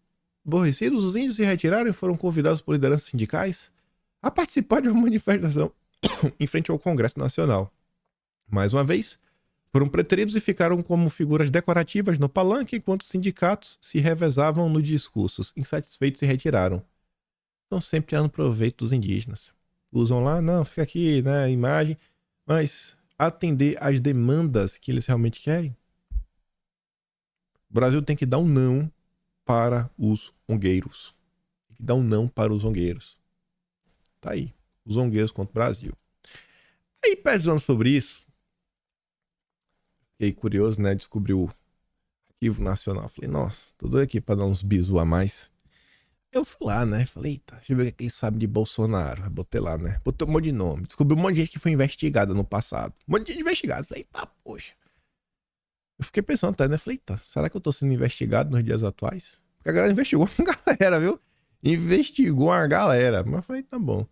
os índios se retiraram e foram convidados por lideranças sindicais a participar de uma manifestação em frente ao Congresso Nacional. Mais uma vez, foram preteridos e ficaram como figuras decorativas no palanque, enquanto os sindicatos se revezavam nos discursos. Insatisfeitos se retiraram. Estão sempre tirando proveito dos indígenas. Usam lá, não, fica aqui, né, imagem, mas atender às demandas que eles realmente querem. O Brasil tem que dar um não para os zongueiros. Tem que dar um não para os zongueiros. Tá aí. Os zongueiros contra o Brasil. Aí, pesando sobre isso, fiquei curioso, né? Descobri o Arquivo Nacional. Falei, nossa, tô doido aqui pra dar uns bisu a mais. Eu fui lá, né? Falei, eita, deixa eu ver o que ele sabe de Bolsonaro. Botei lá, né? Botei um monte de nome. Descobri um monte de gente que foi investigada no passado. Um monte de gente investigada. Falei, eita, poxa. Eu fiquei pensando até, né? Falei, eita, será que eu tô sendo investigado nos dias atuais? Porque a galera investigou uma galera, viu? Investigou uma galera. Mas falei, tá bom.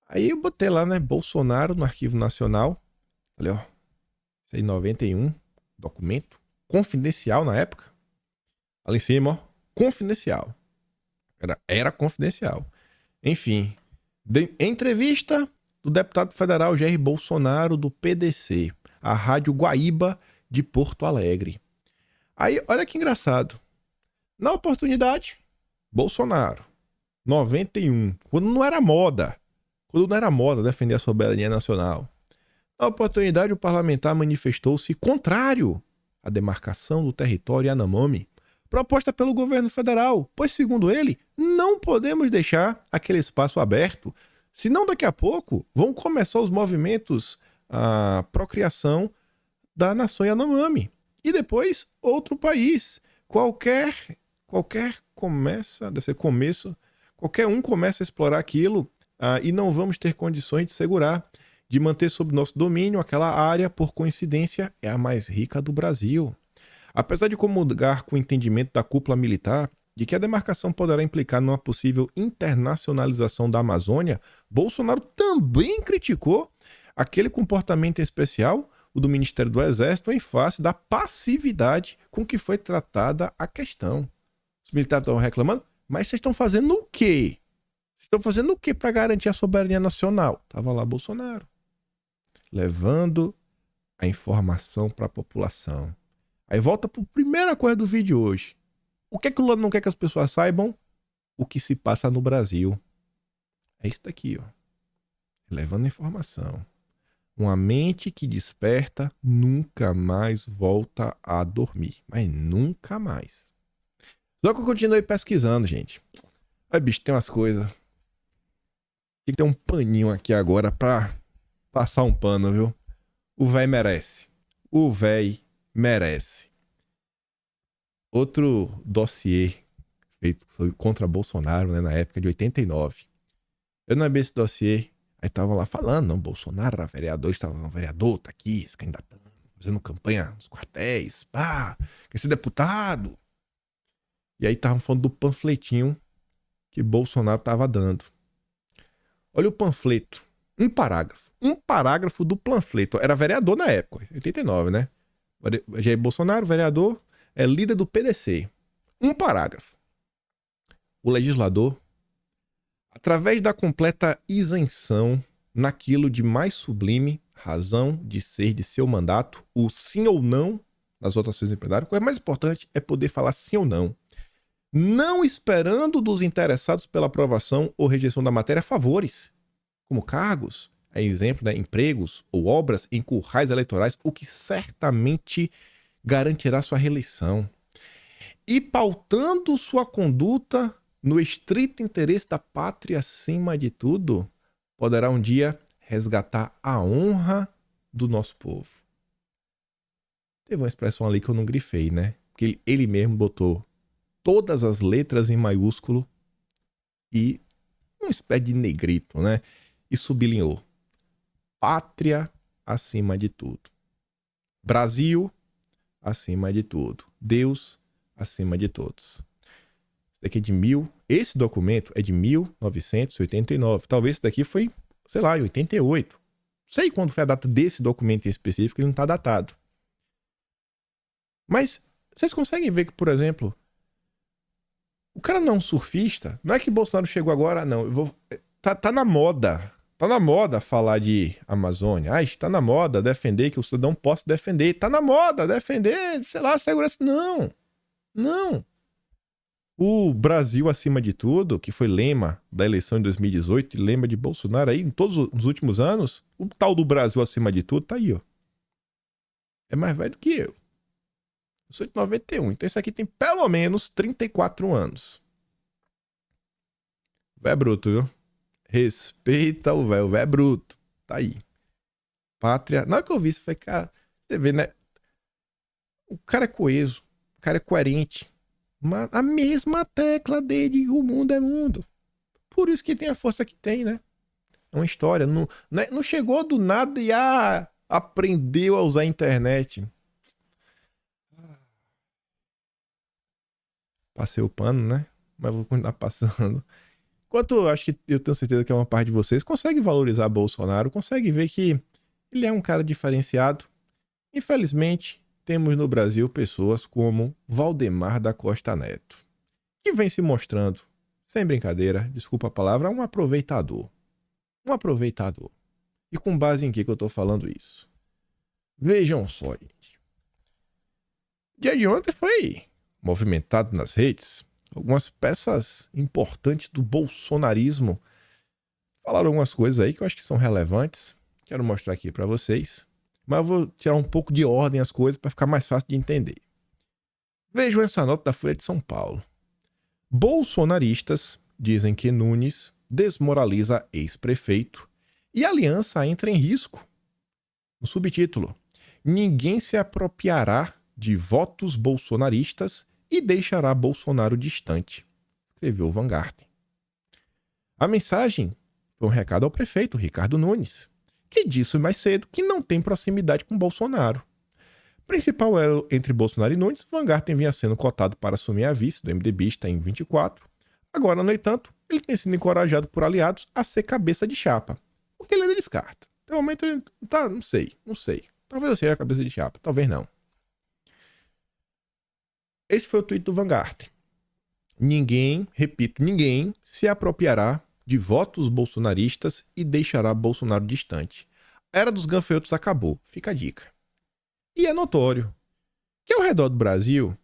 Aí eu botei lá, né? Bolsonaro no Arquivo Nacional. Falei, ó. Isso aí, 91. Documento. Confidencial na época. Ali em cima, ó. Confidencial. Era confidencial. Enfim, entrevista do deputado federal Jair Bolsonaro do PDC, a Rádio Guaíba de Porto Alegre. Aí, olha que engraçado. Na oportunidade, Bolsonaro, 91, quando não era moda defender a soberania nacional. Na oportunidade, o parlamentar manifestou-se contrário à demarcação do território Yanomami, proposta pelo governo federal, pois, segundo ele, não podemos deixar aquele espaço aberto, senão daqui a pouco vão começar os movimentos, a procriação da nação Yanomami. E depois, outro país, qualquer qualquer um começa a explorar aquilo, e não vamos ter condições de segurar, de manter sob nosso domínio aquela área, por coincidência, é a mais rica do Brasil. Apesar de comungar com o entendimento da cúpula militar de que a demarcação poderá implicar numa possível internacionalização da Amazônia, Bolsonaro também criticou aquele comportamento especial, o do Ministério do Exército, em face da passividade com que foi tratada a questão. Os militares estavam reclamando, mas vocês estão fazendo o quê? Vocês estão fazendo o quê para garantir a soberania nacional? Estava lá Bolsonaro, levando a informação para a população. Aí volta para a primeira coisa do vídeo hoje. O que é que o Lula não quer que as pessoas saibam? O que se passa no Brasil. É isso daqui, ó. Levando informação. Uma mente que desperta nunca mais volta a dormir. Mas nunca mais. Só que eu continuei pesquisando, gente. Aí, bicho, tem umas coisas. Tem que ter um paninho aqui agora pra passar um pano, viu? O véi merece. O véi merece. Outro dossiê feito contra Bolsonaro, né, na época de 89. Eu não abri esse dossiê. Aí estavam lá falando, não, Bolsonaro era vereador, estava um vereador, tá aqui, se candidatando, fazendo campanha nos quartéis, quer ser deputado. E aí estavam falando do panfletinho que Bolsonaro estava dando. Olha o panfleto, um parágrafo do panfleto. Era vereador na época, 89, né? Jair Bolsonaro, vereador, é líder do PDC. Um parágrafo. O legislador, através da completa isenção naquilo de mais sublime, razão de ser de seu mandato, o sim ou não nas votações em plenário, a coisa mais importante é poder falar sim ou não. Não esperando dos interessados pela aprovação ou rejeição da matéria favores, como cargos, a exemplo, né, empregos ou obras em currais eleitorais, o que certamente garantirá sua reeleição. E pautando sua conduta no estrito interesse da pátria acima de tudo, poderá um dia resgatar a honra do nosso povo. Teve uma expressão ali que eu não grifei, né? Porque ele mesmo botou todas as letras em maiúsculo e uma espécie de negrito, né? E sublinhou: pátria acima de tudo. Brasil acima de tudo. Deus acima de todos. Esse documento é de 1989. Talvez isso daqui foi, sei lá, em 88. Não sei quando foi a data desse documento em específico, ele não está datado. Mas vocês conseguem ver que, por exemplo, o cara não é um surfista. Não é que Bolsonaro chegou agora, não. Tá na moda. Tá na moda falar de Amazônia. Está na moda defender que o cidadão possa defender. Tá na moda defender, sei lá, segurança. Não. O Brasil acima de tudo, que foi lema da eleição em 2018 e lema de Bolsonaro aí em todos os últimos anos, o tal do Brasil acima de tudo tá aí, ó. É mais velho do que eu. Eu sou de 91, então isso aqui tem pelo menos 34 anos. O véio é bruto, viu? Respeita o véio é bruto. Tá aí. Pátria. Na hora que eu vi isso, eu falei, cara, você vê, né? O cara é coeso, o cara é coerente. A mesma tecla dele, o mundo é mundo. Por isso que tem a força que tem, né? É uma história. Não chegou do nada e aprendeu a usar a internet. Passei o pano, né? Mas vou continuar passando. Enquanto eu acho que eu tenho certeza que é uma parte de vocês consegue valorizar Bolsonaro, consegue ver que ele é um cara diferenciado. Infelizmente, temos no Brasil pessoas como Valdemar da Costa Neto, que vem se mostrando sem brincadeira, desculpa a palavra, um aproveitador. Um aproveitador. E com base em que eu tô falando isso? Vejam só, gente. O dia de ontem foi movimentado nas redes. Algumas peças importantes do bolsonarismo falaram algumas coisas aí que eu acho que são relevantes. Quero mostrar aqui para vocês. Mas eu vou tirar um pouco de ordem as coisas para ficar mais fácil de entender. Vejam essa nota da Folha de São Paulo. Bolsonaristas dizem que Nunes desmoraliza ex-prefeito e a aliança entra em risco. No subtítulo: ninguém se apropriará de votos bolsonaristas e deixará Bolsonaro distante, escreveu Van Garten. A mensagem foi um recado ao prefeito Ricardo Nunes, que disse mais cedo que não tem proximidade com Bolsonaro. Principal elo entre Bolsonaro e Nunes, Van Garten vinha sendo cotado para assumir a vice do MDBista em 24. Agora, no entanto, ele tem sido encorajado por aliados a ser cabeça de chapa, o que ele ainda descarta. Até o momento ele tá, não sei. Talvez eu seja a cabeça de chapa, talvez não. Esse foi o tweet do Van Garten. Ninguém, repito, ninguém se apropriará de votos bolsonaristas e deixará Bolsonaro distante. A era dos gafanhotos acabou, fica a dica. E é notório que ao redor do Brasil,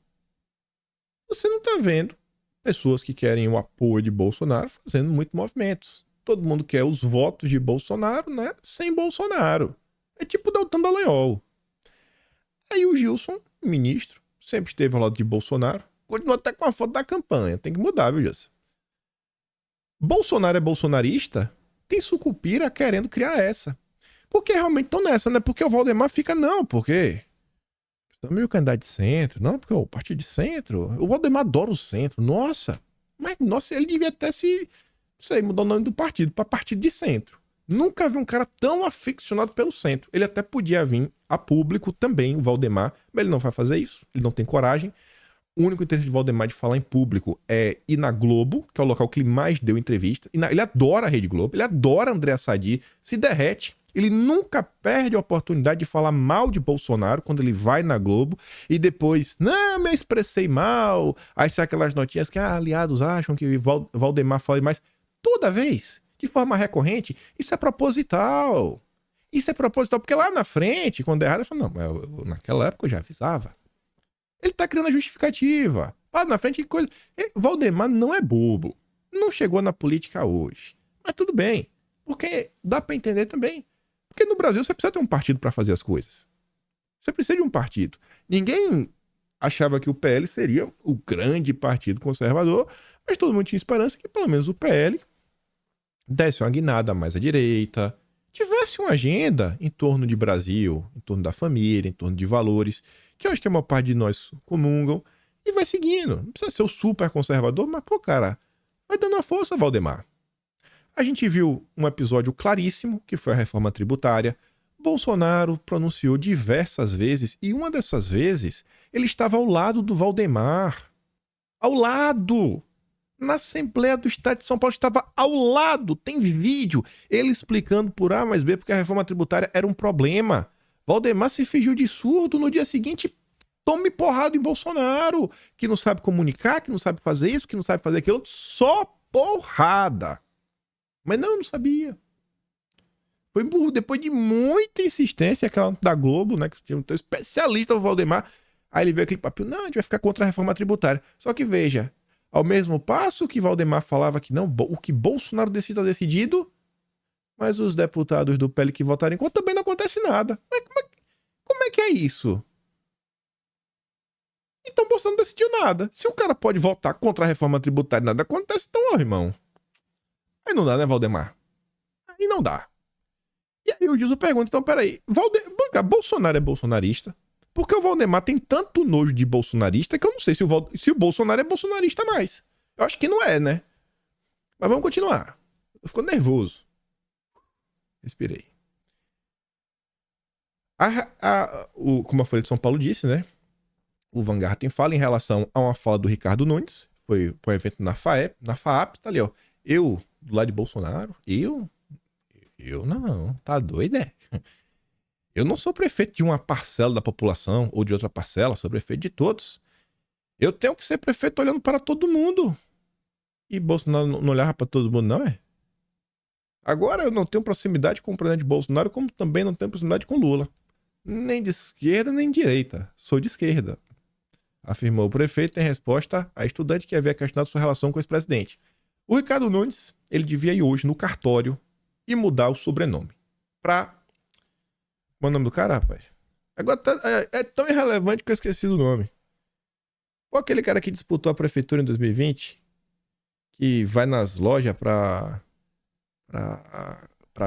você não está vendo pessoas que querem o apoio de Bolsonaro fazendo muitos movimentos. Todo mundo quer os votos de Bolsonaro, né? Sem Bolsonaro. É tipo Deltan Dallagnol. Aí o Gilson, ministro, sempre esteve ao lado de Bolsonaro. Continua até com a foto da campanha. Tem que mudar, viu, Jess? Bolsonaro é bolsonarista? Tem sucupira querendo criar essa. Porque realmente estão nessa, né? Porque o Valdemar fica, não, porque também o candidato de centro, não, porque o partido de centro, o Valdemar adora o centro, nossa, mas nossa, ele devia até se, não sei, mudar o nome do partido para partido de centro. Nunca vi um cara tão aficionado pelo centro. Ele até podia vir a público também, o Valdemar, mas ele não vai fazer isso, ele não tem coragem. O único interesse de Valdemar de falar em público é ir na Globo, que é o local que ele mais deu entrevista. Ele adora a Rede Globo, ele adora André Sadi, se derrete. Ele nunca perde a oportunidade de falar mal de Bolsonaro quando ele vai na Globo e depois, não, me expressei mal. Aí sai aquelas notinhas que aliados acham que Valdemar fala mais. Toda vez, de forma recorrente, isso é proposital. Isso é proposital, porque lá na frente, quando é errado, ele fala, não, mas naquela época eu já avisava. Ele tá criando a justificativa. Lá na frente, coisa. Valdemar não é bobo. Não chegou na política hoje. Mas tudo bem. Porque dá pra entender também. Porque no Brasil você precisa ter um partido para fazer as coisas. Você precisa de um partido. Ninguém achava que o PL seria o grande partido conservador, mas todo mundo tinha esperança que pelo menos o PL desse uma guinada mais à direita, tivesse uma agenda em torno de Brasil, em torno da família, em torno de valores, que eu acho que a maior parte de nós comungam, e vai seguindo. Não precisa ser o super conservador, mas, pô, cara, vai dando uma força, Valdemar. A gente viu um episódio claríssimo, que foi a reforma tributária. Bolsonaro pronunciou diversas vezes, e uma dessas vezes, ele estava ao lado do Valdemar. Ao lado! Na Assembleia do Estado de São Paulo, estava ao lado. Tem vídeo, ele explicando por A mais B, porque a reforma tributária era um problema. Valdemar se fingiu de surdo, no dia seguinte, tome porrada em Bolsonaro, que não sabe comunicar, que não sabe fazer isso, que não sabe fazer aquilo. Só porrada. Mas não sabia. Foi burro. Depois de muita insistência, aquela da Globo, né? Que tinha um especialista, o Valdemar. Aí ele veio aquele papel, não, a gente vai ficar contra a reforma tributária. Só que veja, ao mesmo passo que Valdemar falava que não, o que Bolsonaro decide está decidido, mas os deputados do PL que votaram contra também não acontece nada. Mas como é que é isso? Então Bolsonaro não decidiu nada. Se o cara pode votar contra a reforma tributária e nada acontece, então, ó, irmão. Aí não dá, né, Valdemar? Aí não dá. E aí o Gilson pergunta, então, peraí, Bolsonaro é bolsonarista? Porque o Valdemar tem tanto nojo de bolsonarista que eu não sei se o Bolsonaro é bolsonarista mais. Eu acho que não é, né? Mas vamos continuar. Eu fico nervoso. Respirei. Como a Folha de São Paulo disse, né? O Van Garten fala em relação a uma fala do Ricardo Nunes. Foi um evento na FAAP, tá ali, ó. Eu, do lado de Bolsonaro, eu não, tá doido, é? Eu não sou prefeito de uma parcela da população ou de outra parcela, sou prefeito de todos. Eu tenho que ser prefeito olhando para todo mundo. E Bolsonaro não olhava pra todo mundo, não é? Agora eu não tenho proximidade com o presidente Bolsonaro, como também não tenho proximidade com Lula. Nem de esquerda, nem de direita. Sou de esquerda. Afirmou o prefeito em resposta a estudante que havia questionado sua relação com esse presidente. O Ricardo Nunes, ele devia ir hoje no cartório e mudar o sobrenome. Qual é o nome do cara, rapaz? Agora é tão irrelevante que eu esqueci do nome. Qual aquele cara que disputou a prefeitura em 2020? Que vai nas lojas pra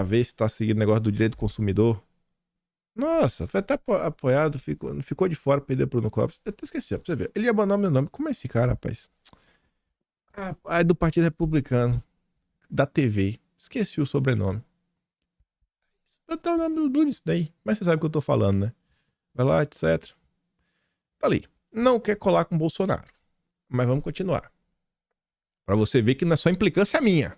ver se tá seguindo o negócio do direito do consumidor. Nossa, foi até apoiado, ficou de fora, perdeu pro Nukovs. Eu até esqueci, pra você ver. Ele ia abandonar meu nome. Como é esse cara, rapaz? É do Partido Republicano, da TV. Esqueci o sobrenome. Até o nome do Nunes daí. Mas você sabe o que eu tô falando, né? Vai lá, etc. Tá ali. Não quer colar com o Bolsonaro. Mas vamos continuar. Pra você ver que não é só implicância minha.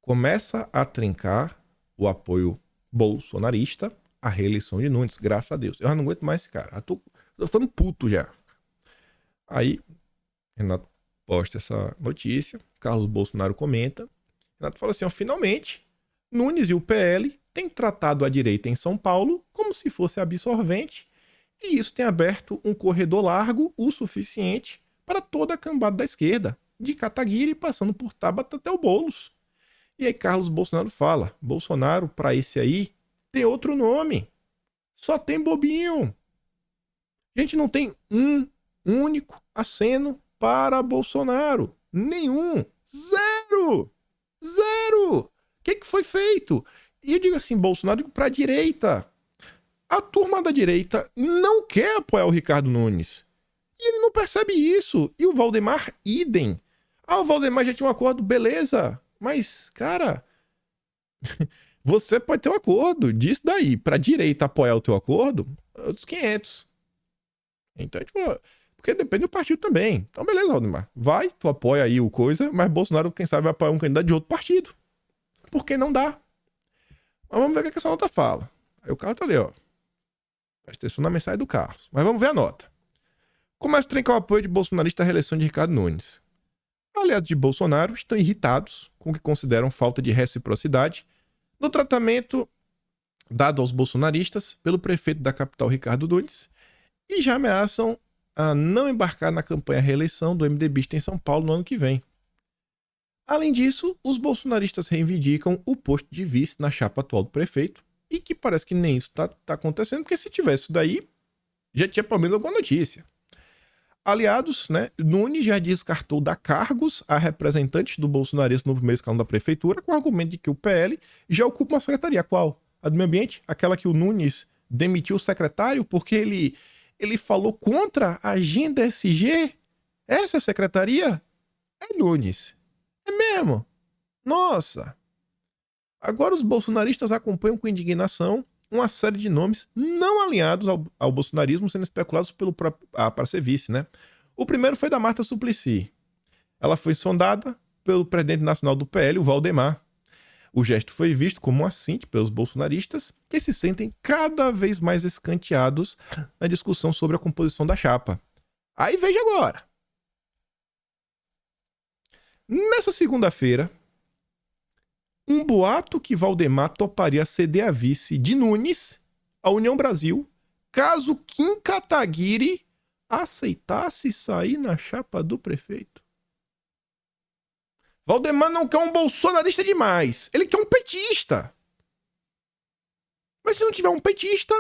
Começa a trincar o apoio bolsonarista à reeleição de Nunes. Graças a Deus. Eu já não aguento mais esse cara. Eu tô ficando puto já. Aí, Renato posta essa notícia. Carlos Bolsonaro comenta. Renato fala assim, ó, finalmente, Nunes e o PL têm tratado a direita em São Paulo como se fosse absorvente, e isso tem aberto um corredor largo o suficiente para toda a cambada da esquerda, de Kataguiri passando por Tabata até o Boulos. E aí Carlos Bolsonaro fala, Bolsonaro, para esse aí, tem outro nome. Só tem bobinho. A gente não tem um único aceno para Bolsonaro. Nenhum. Zero. O que foi feito? E eu digo assim, Bolsonaro para a direita. A turma da direita não quer apoiar o Ricardo Nunes. E ele não percebe isso. E o Valdemar, idem. O Valdemar já tinha um acordo, beleza. Mas, cara, você pode ter um acordo disso daí. Pra direita apoiar o teu acordo, outros 500. Então, tipo, porque depende do partido também. Então, beleza, Valdemar. Vai, tu apoia aí o coisa, mas Bolsonaro, quem sabe, vai apoiar um candidato de outro partido. Porque não dá. Mas vamos ver o que essa nota fala. Aí o Carlos tá ali, ó. Presta atenção na mensagem do Carlos. Mas vamos ver a nota. Começa a trincar o apoio de bolsonarista à reeleição de Ricardo Nunes. Aliados de Bolsonaro estão irritados com o que consideram falta de reciprocidade no tratamento dado aos bolsonaristas pelo prefeito da capital, Ricardo Nunes, e já ameaçam a não embarcar na campanha reeleição do MDBista em São Paulo no ano que vem. Além disso, os bolsonaristas reivindicam o posto de vice na chapa atual do prefeito, e que parece que nem isso tá acontecendo, porque se tivesse isso daí, já tinha pelo menos alguma notícia. Aliados, né? Nunes já descartou dar cargos a representantes do bolsonarismo no primeiro escalão da prefeitura, com o argumento de que o PL já ocupa uma secretaria. Qual? A do meio ambiente? Aquela que o Nunes demitiu o secretário porque ele falou contra a agenda SG? Essa secretaria é Nunes. É mesmo? Nossa! Agora os bolsonaristas acompanham com indignação uma série de nomes não alinhados ao bolsonarismo sendo especulados para ser vice, né? O primeiro foi da Marta Suplicy. Ela foi sondada pelo presidente nacional do PL, o Valdemar. O gesto foi visto como um assinte pelos bolsonaristas, que se sentem cada vez mais escanteados na discussão sobre a composição da chapa. Aí veja agora. Nessa segunda-feira, um boato que Valdemar toparia ceder a vice de Nunes à União Brasil, caso Kim Kataguiri aceitasse sair na chapa do prefeito. Valdemar não quer um bolsonarista demais, ele quer um petista. Mas se não tiver um petista,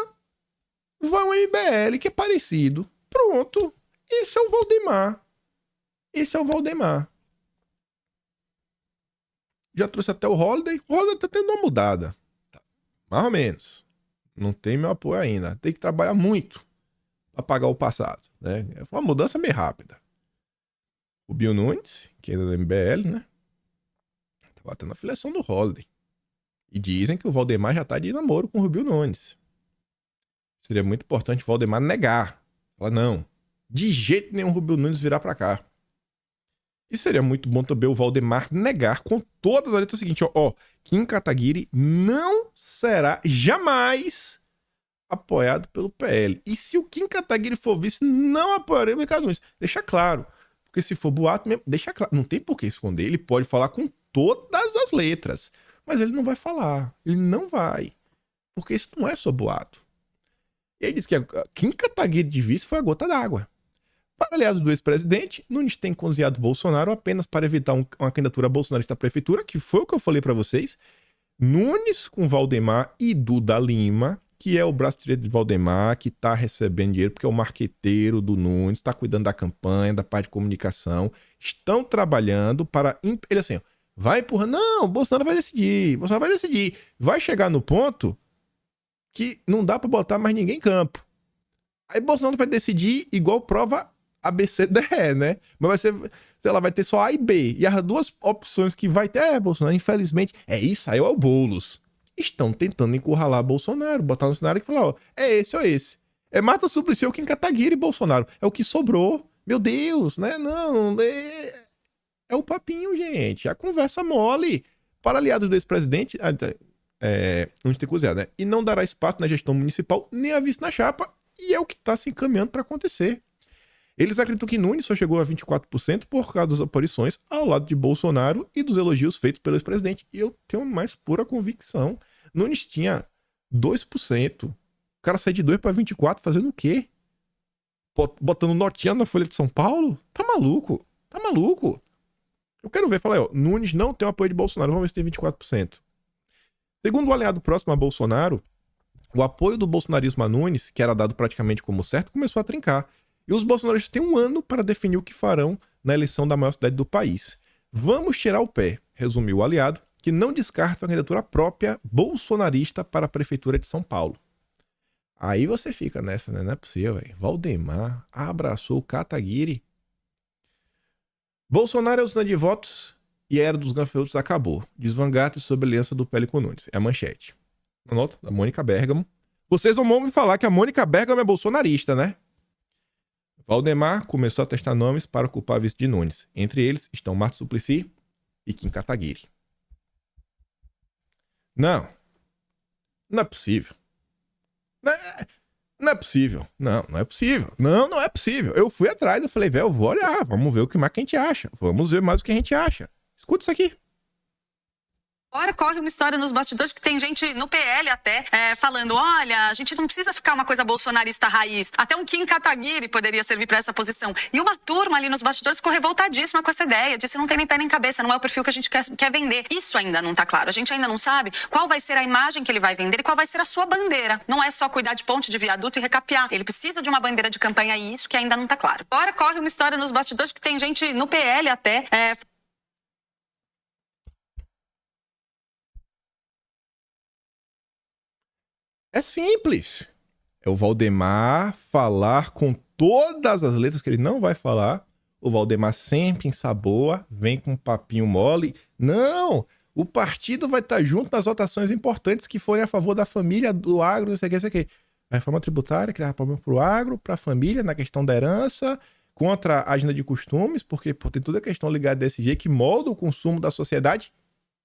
vai um MBL que é parecido. Pronto, esse é o Valdemar. Esse é o Valdemar. Já trouxe até o Holiday. O Holiday tá tendo uma mudada. Mais ou menos. Não tem meu apoio ainda. Tem que trabalhar muito para pagar o passado, né? Foi uma mudança meio rápida. O Bill Nunes, que é do MBL, né? Tá batendo a filiação do Holiday. E dizem que o Valdemar já tá de namoro com o Bill Nunes. Seria muito importante o Valdemar negar. Falar, não, de jeito nenhum o Rubio Nunes virá para cá. E seria muito bom também o Valdemar negar com todas as letras o seguinte, ó, Kim Kataguiri não será jamais apoiado pelo PL. E se o Kim Kataguiri for vice, não apoiaremos o Ricardo Nunes. Deixa claro. Porque se for boato mesmo, deixa claro, não tem por que esconder. Ele pode falar com todas as letras, mas ele não vai falar. Ele não vai. Porque isso não é só boato. E ele diz que Kim Kataguiri de vice foi a gota d'água. Para aliados do ex-presidente, Nunes tem cozinhado Bolsonaro apenas para evitar uma candidatura bolsonarista à prefeitura, que foi o que eu falei para vocês. Nunes com Valdemar e Duda Lima, que é o braço direito de Valdemar, que tá recebendo dinheiro porque é o marqueteiro do Nunes, tá cuidando da campanha, da parte de comunicação, estão trabalhando para... Ele assim, ó, vai empurrando, não, Bolsonaro vai decidir, vai chegar no ponto que não dá para botar mais ninguém em campo. Aí Bolsonaro vai decidir igual prova ABCDE, né? Mas vai ser, sei lá, vai ter só A e B. E as duas opções que vai ter, Bolsonaro, infelizmente, isso aí é o Boulos. Estão tentando encurralar Bolsonaro, botar no cenário e falar, ó, é esse ou esse. É Marta Suplicy ou Kim Kataguiri e Bolsonaro. É o que sobrou. Meu Deus, né? Não, é o papinho, gente. A conversa mole. Para aliados do ex-presidente, onde tem cozinhado, né? E não dará espaço na gestão municipal nem a vice na chapa. E é o que está se encaminhando para acontecer. Eles acreditam que Nunes só chegou a 24% por causa das aparições ao lado de Bolsonaro e dos elogios feitos pelo ex-presidente. E eu tenho mais pura convicção. Nunes tinha 2%. O cara sai de 2 para 24 fazendo o quê? Botando notinha na Folha de São Paulo? Tá maluco? Eu quero ver, falar, Nunes não tem o apoio de Bolsonaro, vamos ver se tem 24%. Segundo o aliado próximo a Bolsonaro, o apoio do bolsonarismo a Nunes, que era dado praticamente como certo, começou a trincar. E os bolsonaristas têm 1 ano para definir o que farão na eleição da maior cidade do país. Vamos tirar o pé, resumiu o aliado, que não descarta a candidatura própria bolsonarista para a prefeitura de São Paulo. Aí você fica nessa, né? Não é possível, velho. Valdemar abraçou o Kataguiri. Bolsonaro é usina de votos e a era dos gafanhotos acabou. Diz Vanguard sobre a aliança do PL com Nunes. É a manchete. Uma nota da Mônica Bergamo. Vocês não vão me falar que a Mônica Bergamo é bolsonarista, né? Valdemar começou a testar nomes para ocupar a vice de Nunes. Entre eles estão Marta Suplicy e Kim Kataguiri. Não é possível. Não é possível. Não é possível. Não é possível. Eu fui atrás, eu falei, velho, eu vou olhar, vamos ver o que mais que a gente acha. Vamos ver mais o que a gente acha. Escuta isso aqui. Agora corre uma história nos bastidores que tem gente no PL até falando, olha, a gente não precisa ficar uma coisa bolsonarista raiz. Até um Kim Kataguiri poderia servir para essa posição. E uma turma ali nos bastidores ficou revoltadíssima com essa ideia. Disse, não tem nem pé nem cabeça, não é o perfil que a gente quer vender. Isso ainda não tá claro. A gente ainda não sabe qual vai ser a imagem que ele vai vender e qual vai ser a sua bandeira. Não é só cuidar de ponte de viaduto e recapear. Ele precisa de uma bandeira de campanha e isso que ainda não tá claro. Agora corre uma história nos bastidores que tem gente no PL até... É simples. É o Valdemar falar com todas as letras que ele não vai falar. O Valdemar sempre ensaboa, vem com um papinho mole. Não! O partido vai estar junto nas votações importantes que forem a favor da família, do agro, não sei o que. A reforma tributária, criar problema para o agro, para a família, na questão da herança, contra a agenda de costumes, porque tem toda a questão ligada desse jeito que molda o consumo da sociedade.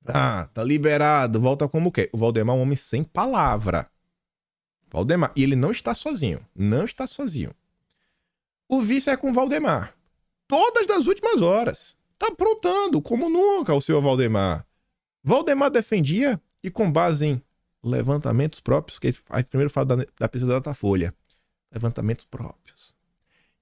Tá liberado, volta como quer. O Valdemar é um homem sem palavra. Valdemar. E ele não está sozinho. O vice é com Valdemar. Todas das últimas horas. Tá aprontando, como nunca, o senhor Valdemar. Valdemar defendia, e com base em levantamentos próprios, que aí primeiro fala da pesquisa da Datafolha. Levantamentos próprios.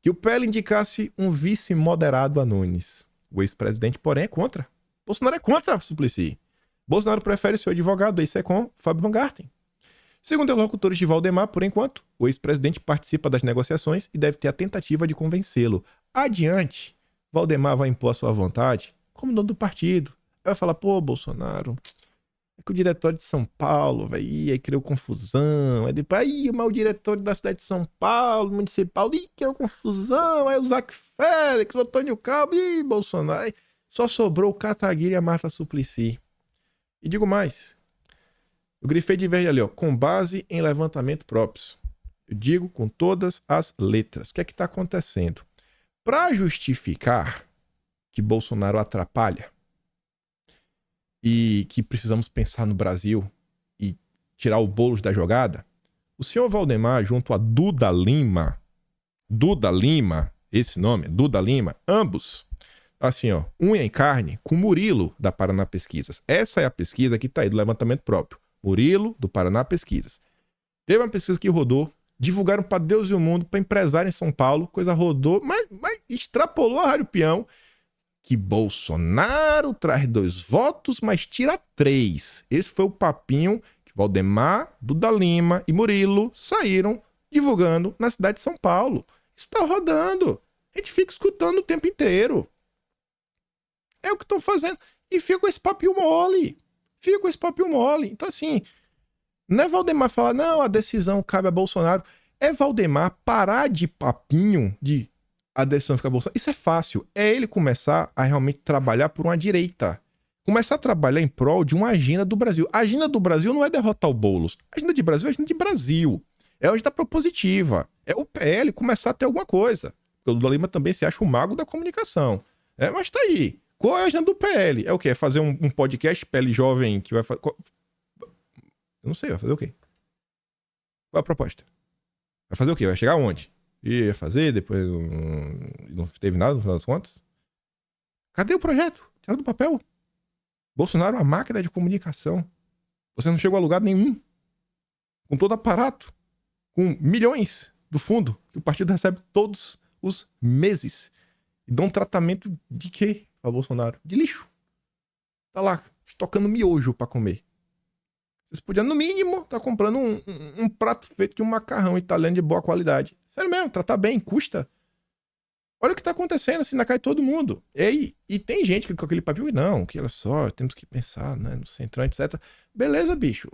Que o PL indicasse um vice moderado a Nunes. O ex-presidente, porém, é contra. Bolsonaro é contra a Suplicy. Bolsonaro prefere seu advogado, esse é com Fábio Van Garten. Segundo interlocutores de Valdemar, por enquanto, o ex-presidente participa das negociações e deve ter a tentativa de convencê-lo. Adiante, Valdemar vai impor a sua vontade como dono do partido. Vai falar, pô, Bolsonaro, é que o diretório de São Paulo, aí criou confusão. Aí depois, mas o diretório da cidade de São Paulo, municipal, criou confusão. Aí o Zac Félix, o Antônio Calvo, Bolsonaro. Aí só sobrou o Kataguiri e a Marta Suplicy. E digo mais. Eu grifei de verde ali, com base em levantamento próprios. Eu digo com todas as letras. O que é que está acontecendo? Para justificar que Bolsonaro atrapalha e que precisamos pensar no Brasil e tirar o Boulos da jogada, o senhor Valdemar, junto a Duda Lima, esse nome, Duda Lima, ambos, assim, ó, unha em carne com Murilo, da Paraná Pesquisas. Essa é a pesquisa que tá aí do levantamento próprio. Murilo, do Paraná Pesquisas. Teve uma pesquisa que rodou, divulgaram para Deus e o mundo, para empresário em São Paulo, coisa rodou, mas extrapolou a Rádio Peão, que Bolsonaro traz 2 votos, mas tira 3. Esse foi o papinho que Valdemar, Duda Lima e Murilo saíram divulgando na cidade de São Paulo. Isso tá rodando. A gente fica escutando o tempo inteiro. É o que estão fazendo. E fica com esse papinho mole. Então, assim, não é Valdemar falar, não, a decisão cabe a Bolsonaro. É Valdemar parar de papinho de a decisão ficar a Bolsonaro. Isso é fácil. É ele começar a realmente trabalhar por uma direita. Começar a trabalhar em prol de uma agenda do Brasil. A agenda do Brasil não é derrotar o Boulos. A agenda de Brasil é a agenda de Brasil. É uma agenda propositiva. É o PL começar a ter alguma coisa. Porque o Duda Lima também se acha o mago da comunicação. Mas tá aí. Qual é a agenda do PL? É o quê? É fazer um podcast PL jovem que vai fazer... Eu não sei, vai fazer o quê? Qual é a proposta? Vai fazer o quê? Vai chegar aonde? Ia fazer, depois não teve nada no final das contas? Cadê o projeto? Tira do papel. Bolsonaro é uma máquina de comunicação. Você não chegou a lugar nenhum. Com todo aparato. Com milhões do fundo que o partido recebe todos os meses. E dá um tratamento de quê para Bolsonaro? De lixo. Tá lá, estocando miojo para comer. Vocês podiam, no mínimo, estar comprando um prato feito de um macarrão italiano de boa qualidade. Sério mesmo, tratar bem, custa. Olha o que tá acontecendo, assim, na cara de todo mundo. E tem gente que com aquele papel, não, que olha só, temos que pensar, né, no centrão, etc. Beleza, bicho.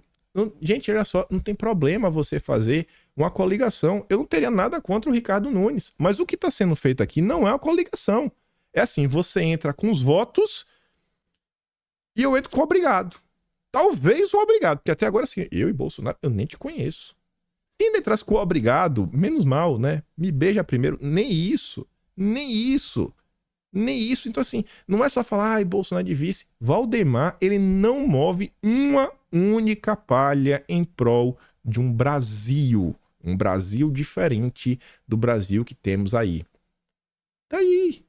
Gente, olha só, não tem problema você fazer uma coligação. Eu não teria nada contra o Ricardo Nunes. Mas o que tá sendo feito aqui não é uma coligação. É assim, você entra com os votos e eu entro com o obrigado. Talvez o obrigado, porque até agora, assim, eu e Bolsonaro, eu nem te conheço. Se ainda entrasse com o obrigado, menos mal, né? Me beija primeiro. Nem isso. Então, assim, não é só falar, ai, Bolsonaro de vice. Valdemar, ele não move uma única palha em prol de um Brasil. Um Brasil diferente do Brasil que temos aí. Tá aí.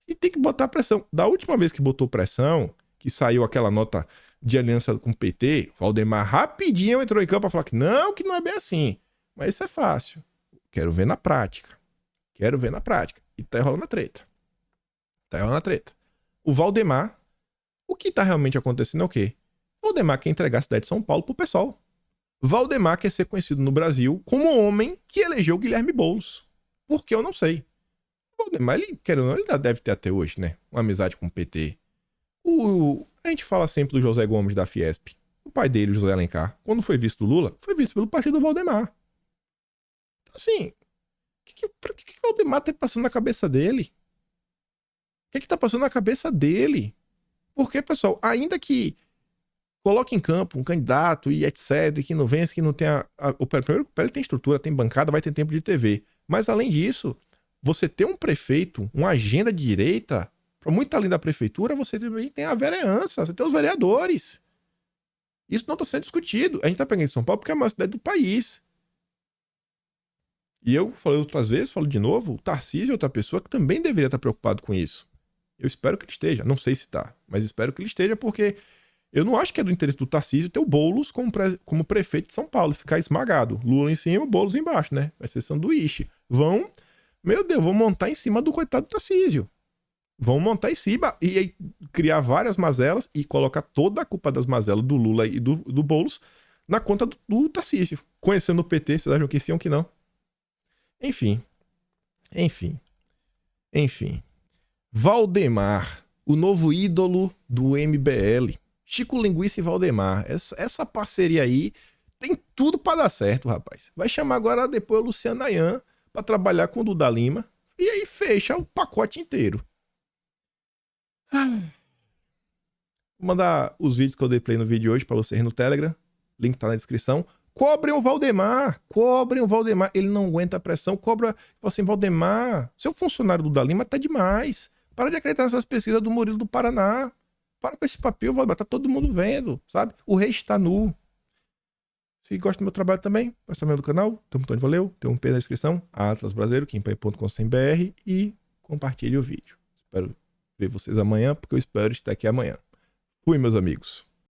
E tem que botar pressão. Da última vez que botou pressão, que saiu aquela nota de aliança com o PT, Valdemar rapidinho entrou em campo para falar que não é bem assim. Mas isso é fácil. Quero ver na prática. E tá rolando a treta. O Valdemar, o que tá realmente acontecendo é o quê? Valdemar quer entregar a cidade de São Paulo pro pessoal. Valdemar quer ser conhecido no Brasil como o homem que elegeu Guilherme Boulos. Por que eu não sei. O Valdemar, ele deve ter até hoje, né? Uma amizade com o PT. A gente fala sempre do José Gomes da Fiesp. O pai dele, o José Alencar, quando foi visto do Lula, foi visto pelo partido do Valdemar. Então, assim, o que o Valdemar tá passando na cabeça dele? O que tá passando na cabeça dele? Porque, pessoal, ainda que coloque em campo um candidato e etc, que não vence, que não tem primeiro, o PL tem estrutura, tem bancada, vai ter tempo de TV. Mas, além disso, você ter um prefeito, uma agenda de direita, muito além da prefeitura, você também tem a vereança, você tem os vereadores. Isso não está sendo discutido. A gente está pegando São Paulo porque é a maior cidade do país. E eu falei outras vezes, falo de novo, o Tarcísio é outra pessoa que também deveria estar preocupado com isso. Eu espero que ele esteja. Não sei se está, mas espero que ele esteja, porque eu não acho que é do interesse do Tarcísio ter o Boulos como prefeito de São Paulo, ficar esmagado. Lula em cima, Boulos embaixo, né? Vai ser sanduíche. Vão montar em cima do coitado do Tarcísio. Vão montar em cima e aí criar várias mazelas e colocar toda a culpa das mazelas do Lula e do Boulos na conta do Tarcísio. Conhecendo o PT, vocês acham que sim ou que não? Enfim. Valdemar, o novo ídolo do MBL. Chico Linguiça e Valdemar. Essa parceria aí tem tudo pra dar certo, rapaz. Vai chamar agora depois o Luciano Ayan pra trabalhar com o Duda Lima e aí fecha o pacote inteiro. Vou mandar os vídeos que eu dei play no vídeo de hoje pra vocês no Telegram. Link tá na descrição. Cobrem o Valdemar. Ele não aguenta a pressão. Cobra. Fala assim, Valdemar, seu funcionário do Duda Lima tá demais. Para de acreditar nessas pesquisas do Murilo do Paraná. Para com esse papel, Valdemar. Tá todo mundo vendo, sabe? O rei está nu. Se gosta do meu trabalho também, gosta também do canal, tem um botão de valeu, tem um P na descrição, Atlas Brasileiro, kimpai.com.br e compartilhe o vídeo. Espero ver vocês amanhã, porque eu espero estar aqui amanhã. Fui, meus amigos.